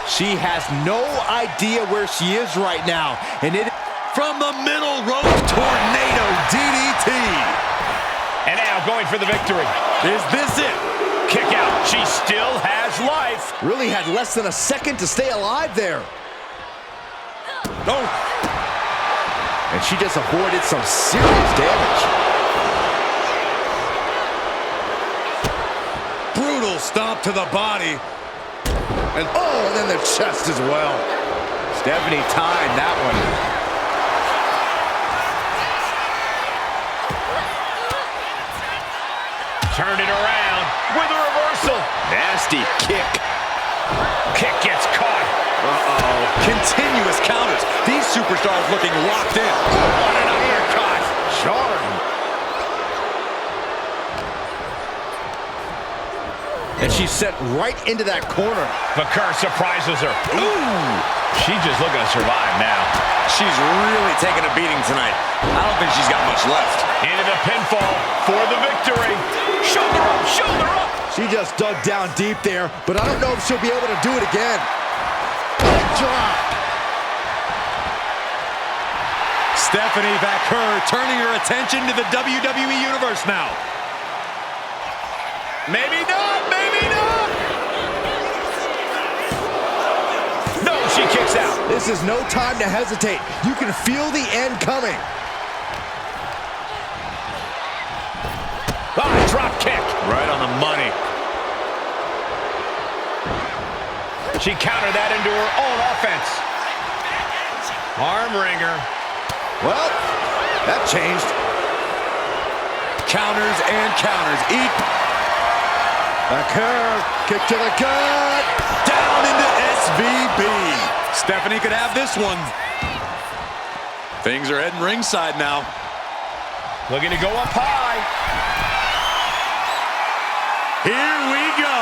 She has no idea where she is right now. And it
From the middle rope, tornado DDT.
And now going for the victory.
Is this it?
Kick out. She still has life.
really had less than a second to stay alive there.
Oh.
And she just avoided some serious damage.
Brutal stomp to the body.
And oh, and then the chest as well. Stephanie timed that one.
Turn it around with a reversal.
Nasty kick.
Kick gets caught.
Uh-oh.
Continuous counters. These superstars looking locked in.
What an uppercut.
Jarring. And she's sent right into that corner.
Vaquer surprises her. Ooh! She's just looking to survive now.
She's really taking a beating tonight. I don't think she's got much left.
Into the pinfall for the victory. Shoulder up, shoulder up.
She just dug down deep there, but I don't know if she'll be able to do it again. Leg drop.
Stephanie Vaquer turning her attention to the WWE Universe now.
Maybe not, maybe not. No, she kicks out.
This is no time to hesitate. You can feel the end coming.
Drop kick.
Right on the money.
She countered that into her own offense. Arm wringer.
Well, that changed.
Counters and counters. Eat.
Vaquer, kick to the gut.
Down into SVB. Stephanie could have this one. Things are heading ringside now.
Looking to go up high.
Here we go.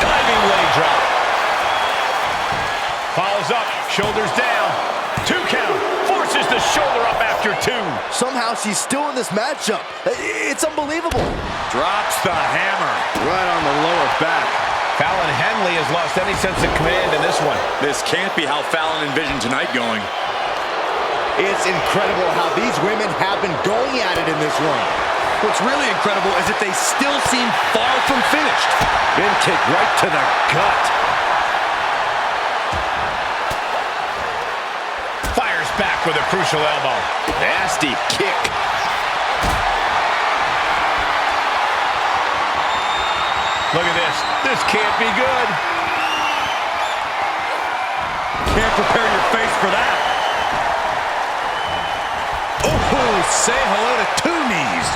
Diving leg drop. Follows up, shoulders down. 2 count. Forces the shoulder up after 2.
Somehow she's still in this matchup. It's unbelievable.
Drops the hammer.
Right on the lower back.
Fallon Henley has lost any sense of command in this one.
This can't be how Fallon envisioned tonight going.
It's incredible how these women have been going at it in this one.
What's really incredible is that they still seem far from finished.
Been kicked right to the gut.
Fires back with a crucial elbow.
Nasty kick.
Look at this. This can't be good.
Can't prepare your face for that. Oh, say hello to 2 knees.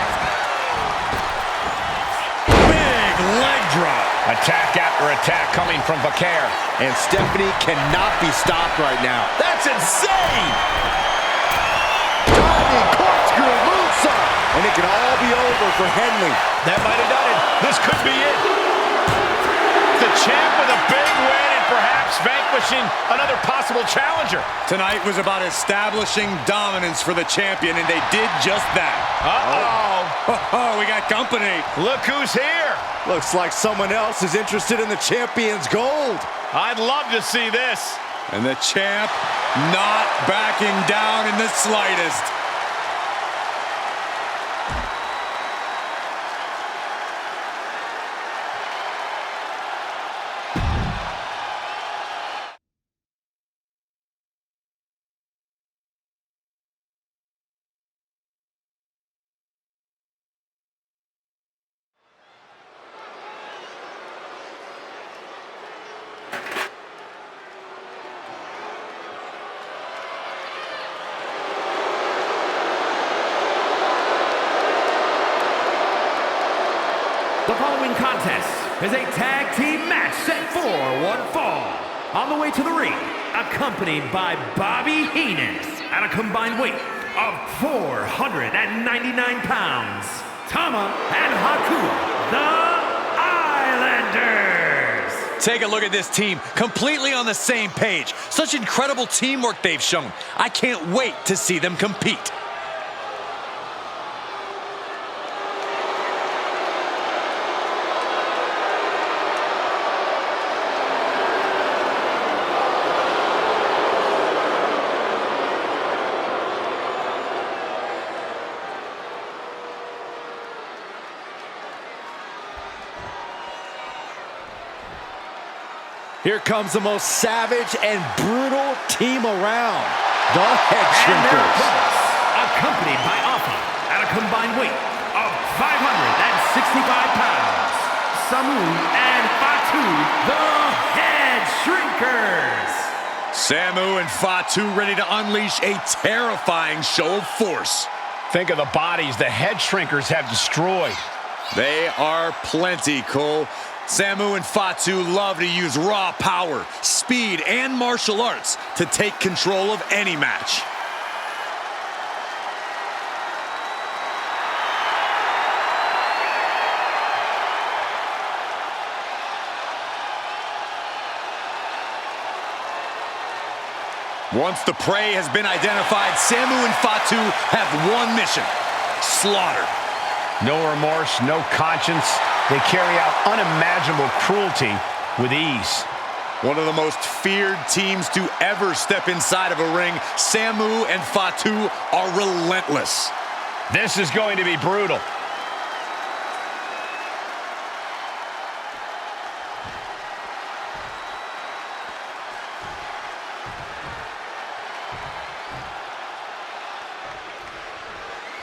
Big leg drop.
Attack after attack coming from Vaquer.
And Stephanie cannot be stopped right now.
That's insane!
Diving corkscrew moonsault. And it can all be over for Henley.
That might have done it. This could be it. The champ with a big establishing another possible challenger.
Tonight was about establishing dominance for the champion, and they did just that.
Uh-oh.
We got company.
Look who's here.
Looks like someone else is interested in the champion's gold.
I'd love to see this.
And the champ not backing down in the slightest.
The following contest is a tag team match set for one fall. On the way to the ring, accompanied by Bobby Heenan at a combined weight of 499 pounds, Tama and Haku, the Islanders.
Take a look at this team, completely on the same page. Such incredible teamwork they've shown. I can't wait to see them compete.
Here comes the most savage and brutal team around. The Head
And their
Shrinkers.
opponents, accompanied by Alpha at a combined weight of 565 pounds, Samu and Fatu, the Head Shrinkers.
Samu and Fatu ready to unleash a terrifying show of force.
Think of the bodies the Head Shrinkers have destroyed.
They are plenty, Cole. Samu and Fatu love to use raw power, speed, and martial arts to take control of any match. Once the prey has been identified, Samu and Fatu have one mission: slaughter.
No remorse, no conscience. They carry out unimaginable cruelty with ease.
One of the most feared teams to ever step inside of a ring, Samu and Fatu are relentless.
This is going to be brutal.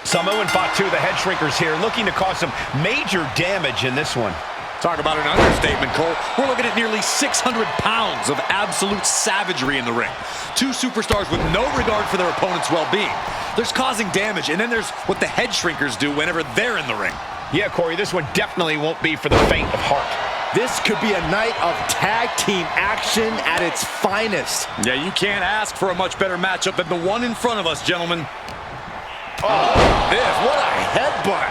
Samu and Fatu, the Head Shrinkers here, looking to cause some major damage in this one.
Talk about an understatement, Cole. We're looking at nearly 600 pounds of absolute savagery in the ring. Two superstars with no regard for their opponent's well-being. There's causing damage, and then there's what the Head Shrinkers do whenever they're in the ring.
Yeah, Corey, this one definitely won't be for the faint of heart.
This could be a night of tag team action at its finest.
Yeah, you can't ask for a much better matchup than the one in front of us, gentlemen.
Oh, this, what a headbutt.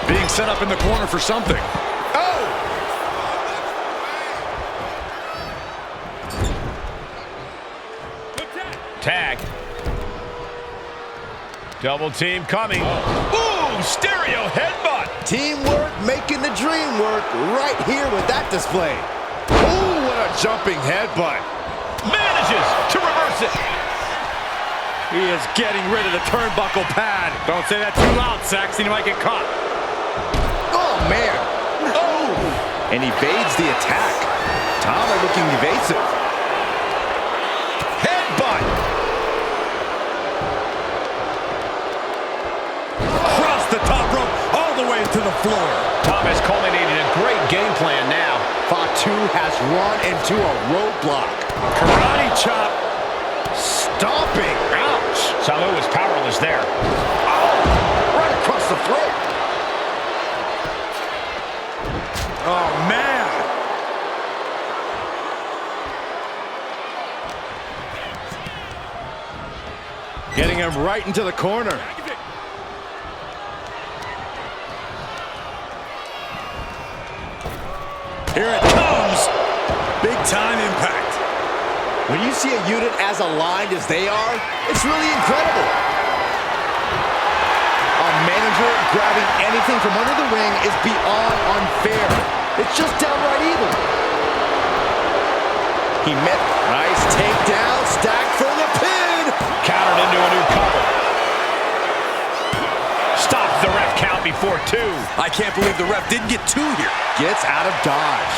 Being set up in the corner for something.
Oh!
Tag. Double team coming. Ooh, stereo headbutt.
Teamwork making the dream work right here with that display. Ooh, what a jumping headbutt.
Manages to reverse it.
He is getting rid of the turnbuckle pad. Don't say that too loud, Saxon. You might get caught.
Oh, man. Oh! And evades the attack. Tama looking evasive.
Headbutt.
Across the top rope, all the way to the floor.
Thomas culminated a great game plan now.
Fatu has run into a roadblock.
Karate chop.
Stomping. Ouch.
Samu was powerless there.
Oh, right across the throat.
Oh, man.
Getting him right into the corner.
Here it comes. Big time impact.
When you see a unit as aligned as they are, it's really incredible. A manager grabbing anything from under the ring is beyond unfair. It's just downright evil. He met nice takedown, stacked for the pin.
Countered into a new cover. Stops the ref count before 2.
I can't believe the ref didn't get 2 here.
Gets out of dodge.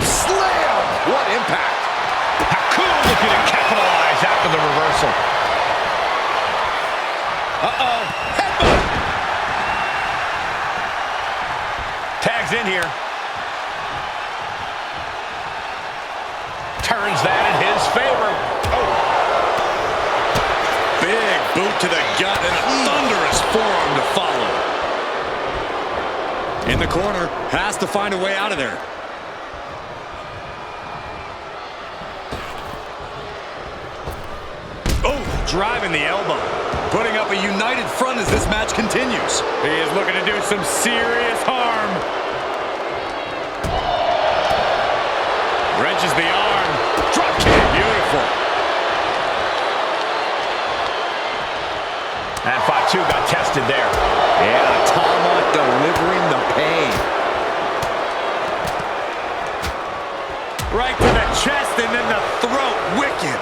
Slam! What impact!
Haku looking to capitalize after the reversal. Uh-oh. Headbutt! Tags in here. Turns that in his favor. Oh.
Big boot to the gut and a thunderous forearm to follow. In the corner, has to find a way out of there. Oh, driving the elbow. Putting up a united front as this match continues.
He is looking to do some serious harm. Wrenches the arm. Drop kick. Beautiful.
And Fatu got tested there.
Yeah, Tomahawk delivering the pain.
Right to the chest and then the throat. Wicked.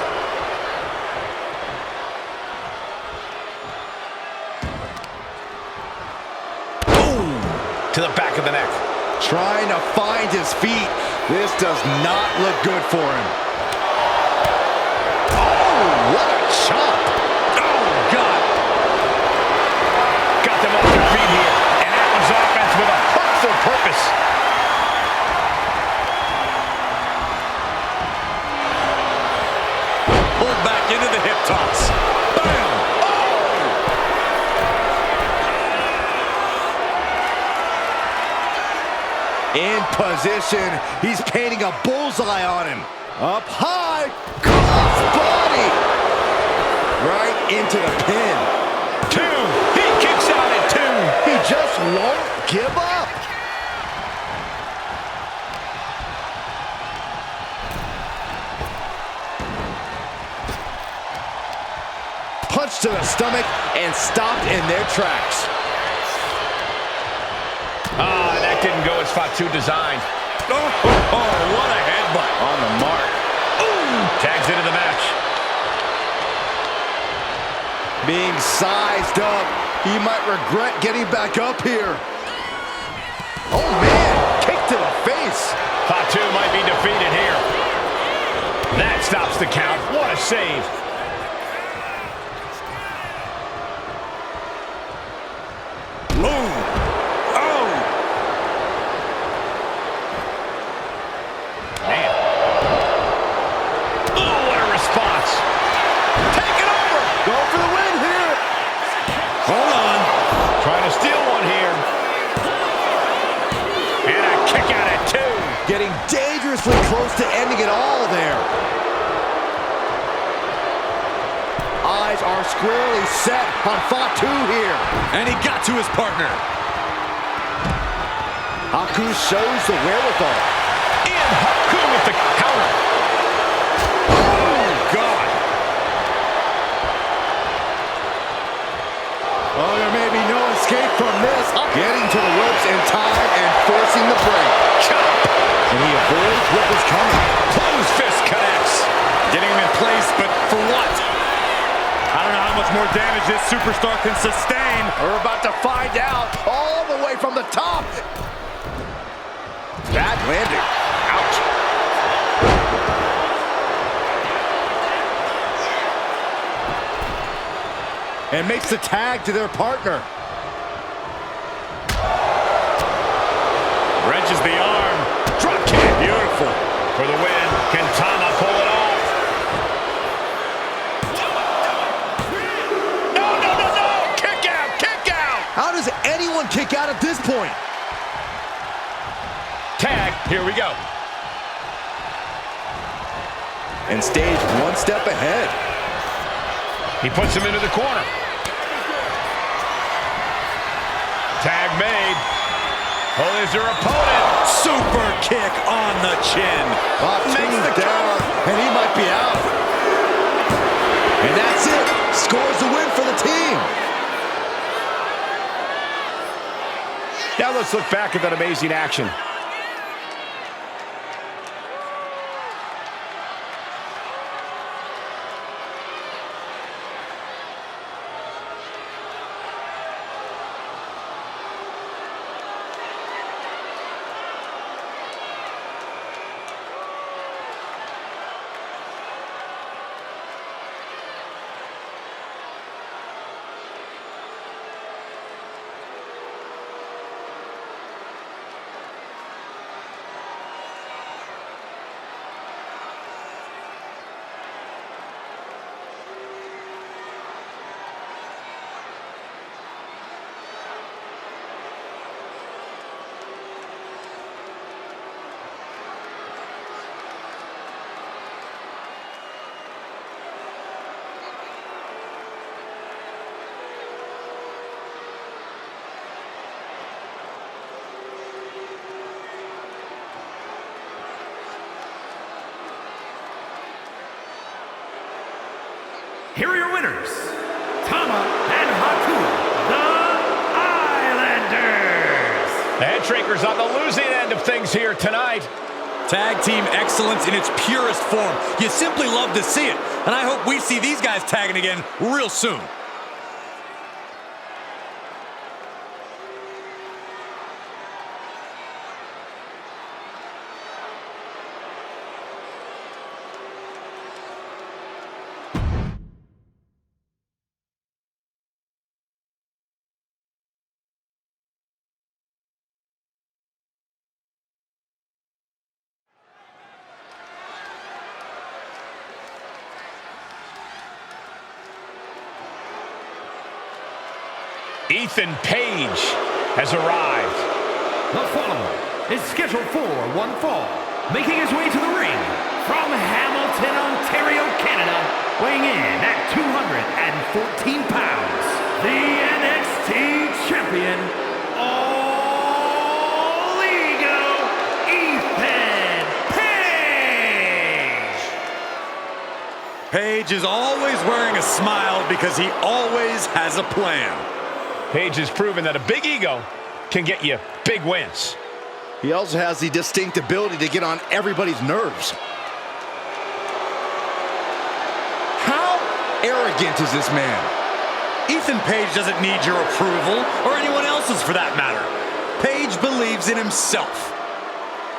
To the back of the neck.
Trying to find his feet. This does not look good for him. Oh, what a chop.
Oh, God.
Got them off their feet here. And that was offense with a hurtful purpose.
Pulled back into the hip toss. Bam!
In position, he's painting a bullseye on him. Up high, cross body. Right into the pin.
2. He kicks out at 2.
He just won't give up. Punch to the stomach and stopped in their tracks.
That didn't go as Fatu designed.
Oh, what a headbutt.
On the mark.
Ooh, tags into the match.
Being sized up, he might regret getting back up here. Oh man, kick to the face.
Fatu might be defeated here. That stops the count. What a save.
Getting dangerously close to ending it all there. Eyes are squarely set on Fatu here.
And he got to his partner.
Haku shows the wherewithal.
And Haku with the counter.
Oh, God.
Oh, there may be no escape from this. Getting to the ropes in time and forcing the break.
Chop.
And he avoids what was coming.
Closed fist connects.
Getting him in place, but for what? I don't know how much more damage this superstar can sustain.
We're about to find out all the way from the top. Bad landing. Ouch. And makes the tag to their partner.
Wrenches the arm. Drop kick. Beautiful.
For the win. Can Tama pull it off? No. Kick out. Kick out.
How does anyone kick out at this point?
Tag. Here we go.
And Stage one step ahead.
He puts him into the corner. Tag made. Oh, there's her opponent.
Super kick on the chin.
Makes the down, and he might be out. And that's it. Scores the win for the team.
Now let's look back at that amazing action.
Here are your winners, Tama and Haku, the Islanders.
The head shrinker's on the losing end of things here tonight.
Tag team excellence in its purest form. You simply love to see it. And I hope we see these guys tagging again real soon.
Ethan Page has arrived.
The follower is scheduled for one fall, making his way to the ring from Hamilton, Ontario, Canada, weighing in at 214 pounds, the NXT champion, All Ego, Ethan Page.
Page is always wearing a smile because he always has a plan.
Page has proven that a big ego can get you big wins.
He also has the distinct ability to get on everybody's nerves. How arrogant is this man?
Ethan Page doesn't need your approval, or anyone else's for that matter. Page believes in himself.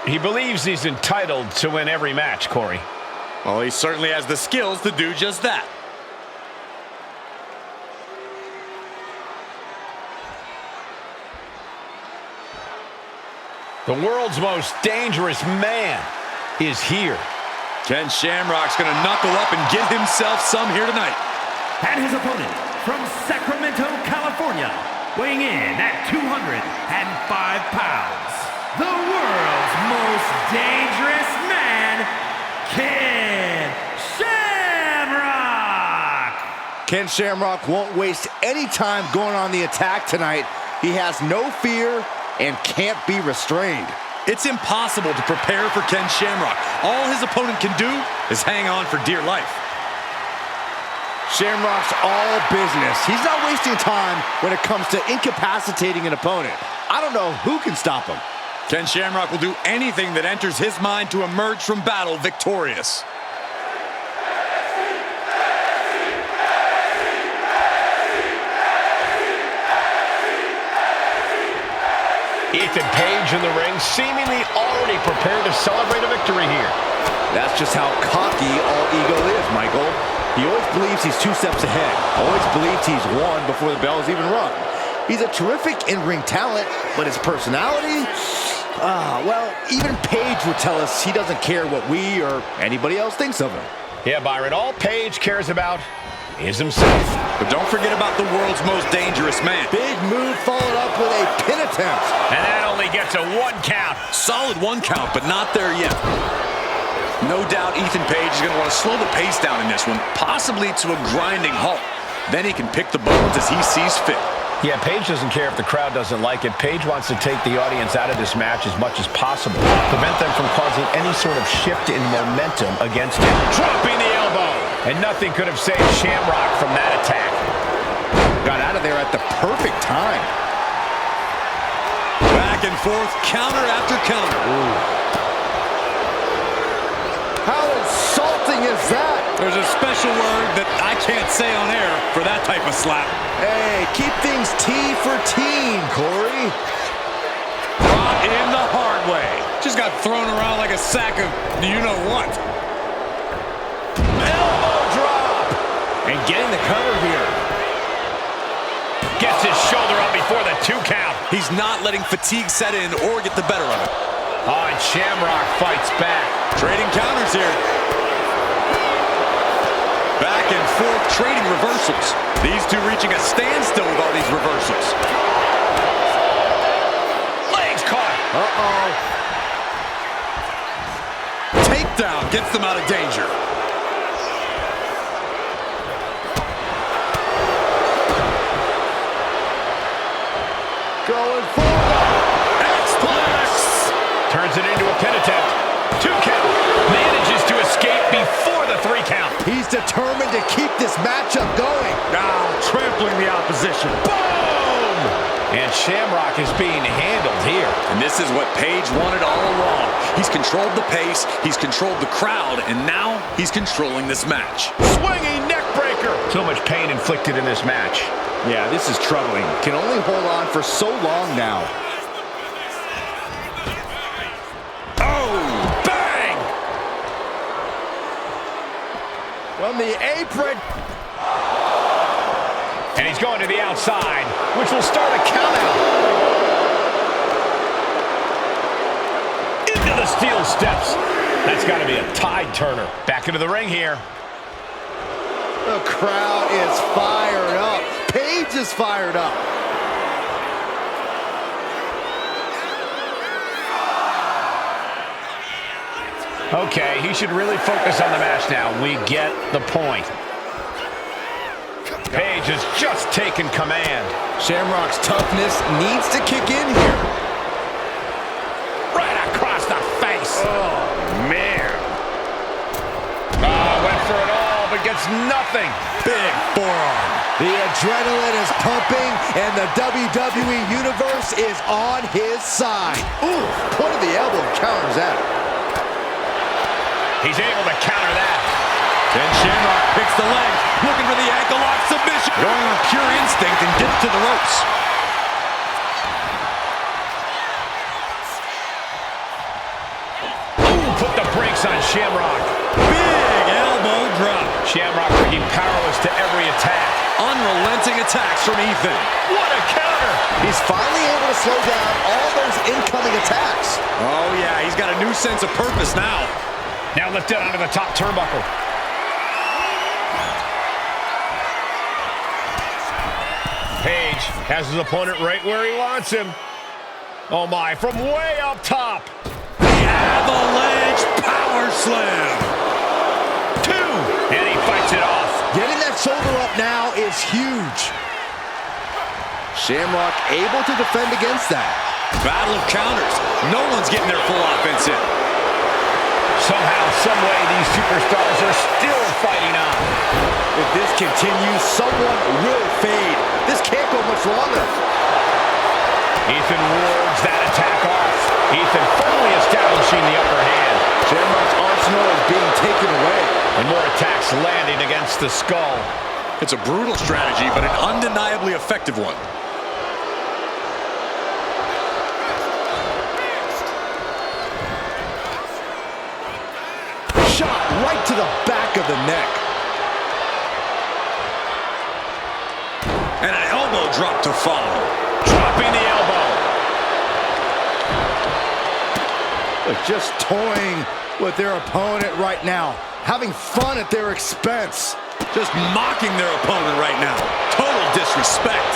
He believes he's entitled to win every match, Corey.
Well, he certainly has the skills to do just that.
The world's most dangerous man is here.
Ken Shamrock's going to knuckle up and get himself some here tonight.
And his opponent from Sacramento, California, weighing in at 205 pounds, the world's most dangerous man, Ken Shamrock!
Ken Shamrock won't waste any time going on the attack tonight. He has no fear and can't be restrained.
It's impossible to prepare for Ken Shamrock. All his opponent can do is hang on for dear life.
Shamrock's all business. He's not wasting time when it comes to incapacitating an opponent. I don't know who can stop him.
Ken Shamrock will do anything that enters his mind to emerge from battle victorious.
Ethan Page in the ring, seemingly already prepared to celebrate a victory here.
That's just how cocky All Ego is, Michael. He always believes he's 2 steps ahead. Always believes he's won before the bell is even rung. He's a terrific in-ring talent, but his personality, well, even Page would tell us he doesn't care what we or anybody else thinks of him.
Yeah, Byron, all Page cares about is himself.
But don't forget about the world's most dangerous man.
Big move followed up with a pin attempt.
And that only gets a 1 count.
Solid 1 count, but not there yet. No doubt Ethan Page is going to want to slow the pace down in this one, possibly to a grinding halt. Then he can pick the bones as he sees fit.
Yeah, Paige doesn't care if the crowd doesn't like it. Paige wants to take the audience out of this match as much as possible. Prevent them from causing any sort of shift in momentum against him.
Dropping the elbow.
And nothing could have saved Shamrock from that attack.
Got out of there at the perfect time.
Back and forth, counter after counter.
Ooh. How insulting is that?
There's a special word that I can't say on air for that type of slap.
Hey, keep things T for teen, Corey.
Brought in the hard way. Just got thrown around like a sack of you-know-what.
Elbow drop. And getting the cover here.
Gets his shoulder up before the 2 count.
He's not letting fatigue set in or get the better of it.
Oh, and Shamrock fights back.
Trading counters here. Back and forth, trading reversals. These two reaching a standstill with all these reversals.
Legs caught.
Uh-oh.
Takedown gets them out of danger.
Going forward.
X-Plex.
Turns it into a pin attempt. 2 count. Manages to escape before the 3 count.
He's determined to keep this matchup going.
Now trampling the opposition.
Boom! And Shamrock is being handled here.
And this is what Paige wanted all along. He's controlled the pace, he's controlled the crowd, and now he's controlling this match.
Swinging neck breaker. So much pain inflicted in this match.
Yeah, this is troubling. Can only hold on for so long now.
Oh, bang!
From the apron.
And he's going to the outside, which will start a countout. Into the steel steps. That's got to be a tide turner. Back into the ring here.
The crowd is fired up. Paige is fired up.
Okay, he should really focus on the match now. We get the point. Paige has just taken command.
Shamrock's toughness needs to kick in here.
Right across the face.
Oh, man.
Went for it all, but gets nothing.
Big forearm.
The adrenaline is pumping, and the WWE Universe is on his side. Ooh, point of the elbow counters that.
He's able to counter that.
Then Shamrock picks the leg, looking for the ankle lock submission. Going on pure instinct and gets to the ropes.
Ooh, put the brakes on Shamrock.
Big elbow drop.
Shamrock looking powerless to every attack.
Unrelenting attacks from Ethan.
What a counter!
He's finally able to slow down all those incoming attacks.
Oh, yeah, he's got a new sense of purpose now.
Now lifted onto the top turnbuckle. Page has his opponent right where he wants him. Oh my, from way up top.
The avalanche power slam.
2, and he fights it off.
Getting that shoulder up now is huge. Shamrock able to defend against that.
Battle of counters. No one's getting their full offense in.
Somehow, some way, these superstars are still fighting on.
If this continues, someone will fade. This can't go much longer.
Ethan wards that attack off. Ethan firmly establishing the upper hand.
Shamrock's arsenal is being taken away.
And more attacks landing against the skull.
It's a brutal strategy, but an undeniably effective one.
Shot right to the back of the neck.
And an elbow drop to follow.
Dropping the elbow.
Look, just toying with their opponent right now. Having fun at their expense.
Just mocking their opponent right now. Total disrespect.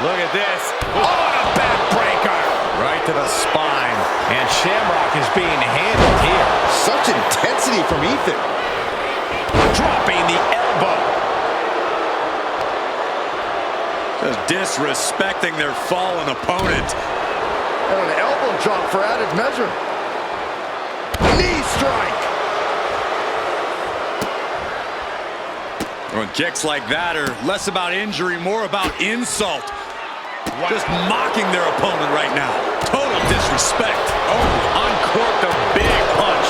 Look at this.
Oh, and a backbreaker.
Right to the spine.
And Shamrock is being handled here.
Such intensity from Ethan.
Dropping the elbow.
Just disrespecting their fallen opponent.
And an elbow drop for added measure. Knee strike.
When kicks like that are less about injury, more about insult. Wow. Just mocking their opponent right now. Total disrespect. Oh, uncorked a big punch.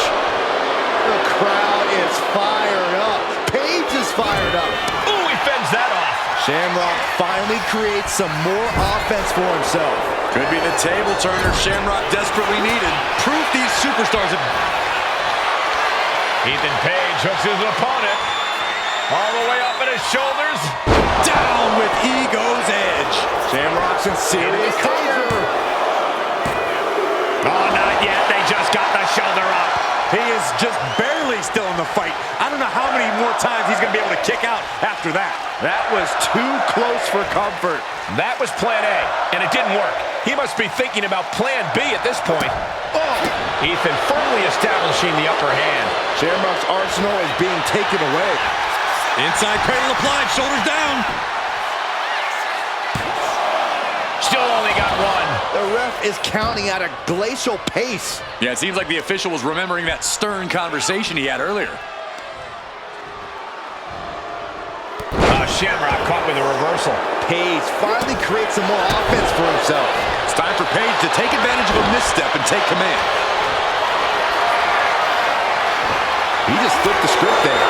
The crowd is fired up. Paige is fired up.
Ooh, he fends that off.
Shamrock finally creates some more offense for himself.
Could be the table turner Shamrock desperately needed. Proof these superstars have...
Ethan Page hooks his opponent. All the way up at his shoulders.
Down with Ego's edge.
Shamrock's in serious danger.
Oh, not yet. They just got the shoulder up.
He is just barely still in the fight. I don't know how many more times he's going to be able to kick out after that.
That was too close for comfort.
That was plan A, and it didn't work. He must be thinking about plan B at this point. Oh! Ethan firmly establishing the upper hand.
Shamrock's arsenal is being taken away.
Inside cradle applied, shoulders down.
Still only got one.
The ref is counting at a glacial pace.
Yeah, it seems like the official was remembering that stern conversation he had earlier.
Shamrock caught with a reversal.
Page finally creates some more offense for himself.
It's time for Page to take advantage of a misstep and take command.
He just flipped the script there.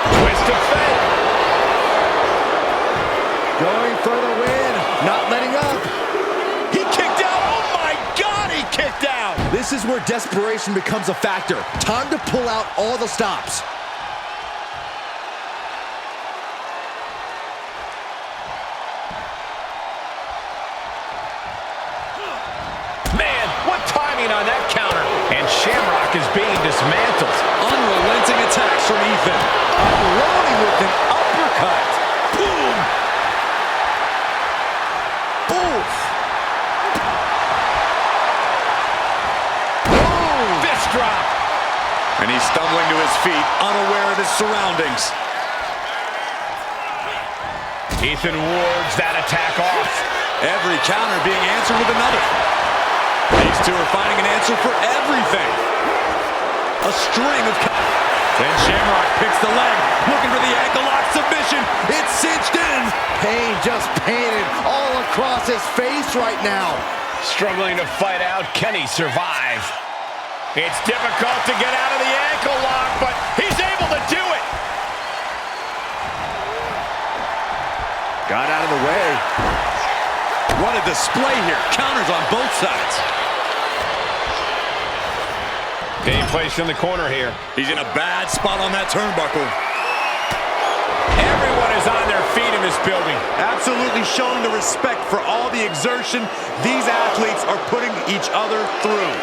Twist to fate.
Going for the win, not letting up.
He kicked out. Oh my God, he kicked out.
This is where desperation becomes a factor. Time to pull out all the stops.
Man, what timing on that counter. And Shamrock is being dismantled.
Unrelenting attacks from Ethan.
Unloading with an uppercut.
Boom.
Oof.
Fist drop.
And he's stumbling to his feet, unaware of his surroundings.
Ethan wards that attack off.
Every counter being answered with another. These two are finding an answer for everything. A string of... Then Shamrock picks the leg, looking for the ankle lock submission. It's cinched in.
Pain just painted all across his face right now.
Struggling to fight out. Can he survive? It's difficult to get out of the ankle lock, but he's able to do it.
Got out of the way.
What a display here. Counters on both sides.
Being placed in the corner here.
He's in a bad spot on that turnbuckle.
Everyone is on their feet in this building.
Absolutely showing the respect for all the exertion these athletes are putting each other through.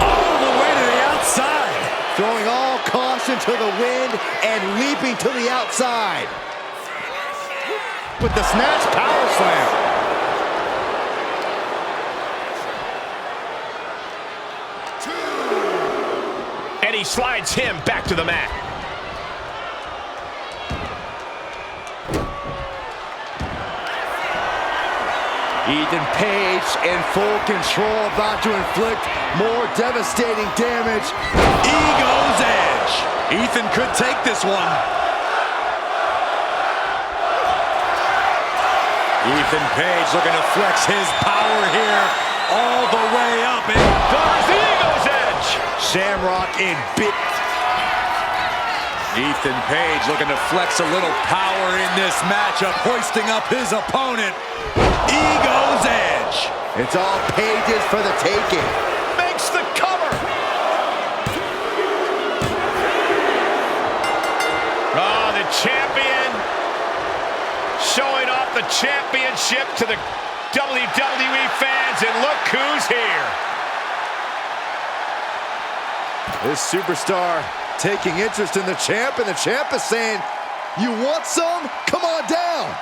All the way to the outside.
Throwing all caution to the wind and leaping to the outside. With the snatch power slam.
And he slides him back to the mat.
Ethan Page in full control, about to inflict more devastating damage.
Ego's edge. Ethan could take this one. Ethan Page looking to flex his power here all the way up. And
There's the Ego's edge.
Shamrock in big.
Ethan Page looking to flex a little power in this matchup, hoisting up his opponent. Ego's edge.
It's all Pages for the taking.
Makes the cover. Oh, the champion showing off the championship to the WWE fans, and look who's here.
This superstar taking interest in the champ, and the champ is saying, "You want some? Come on down."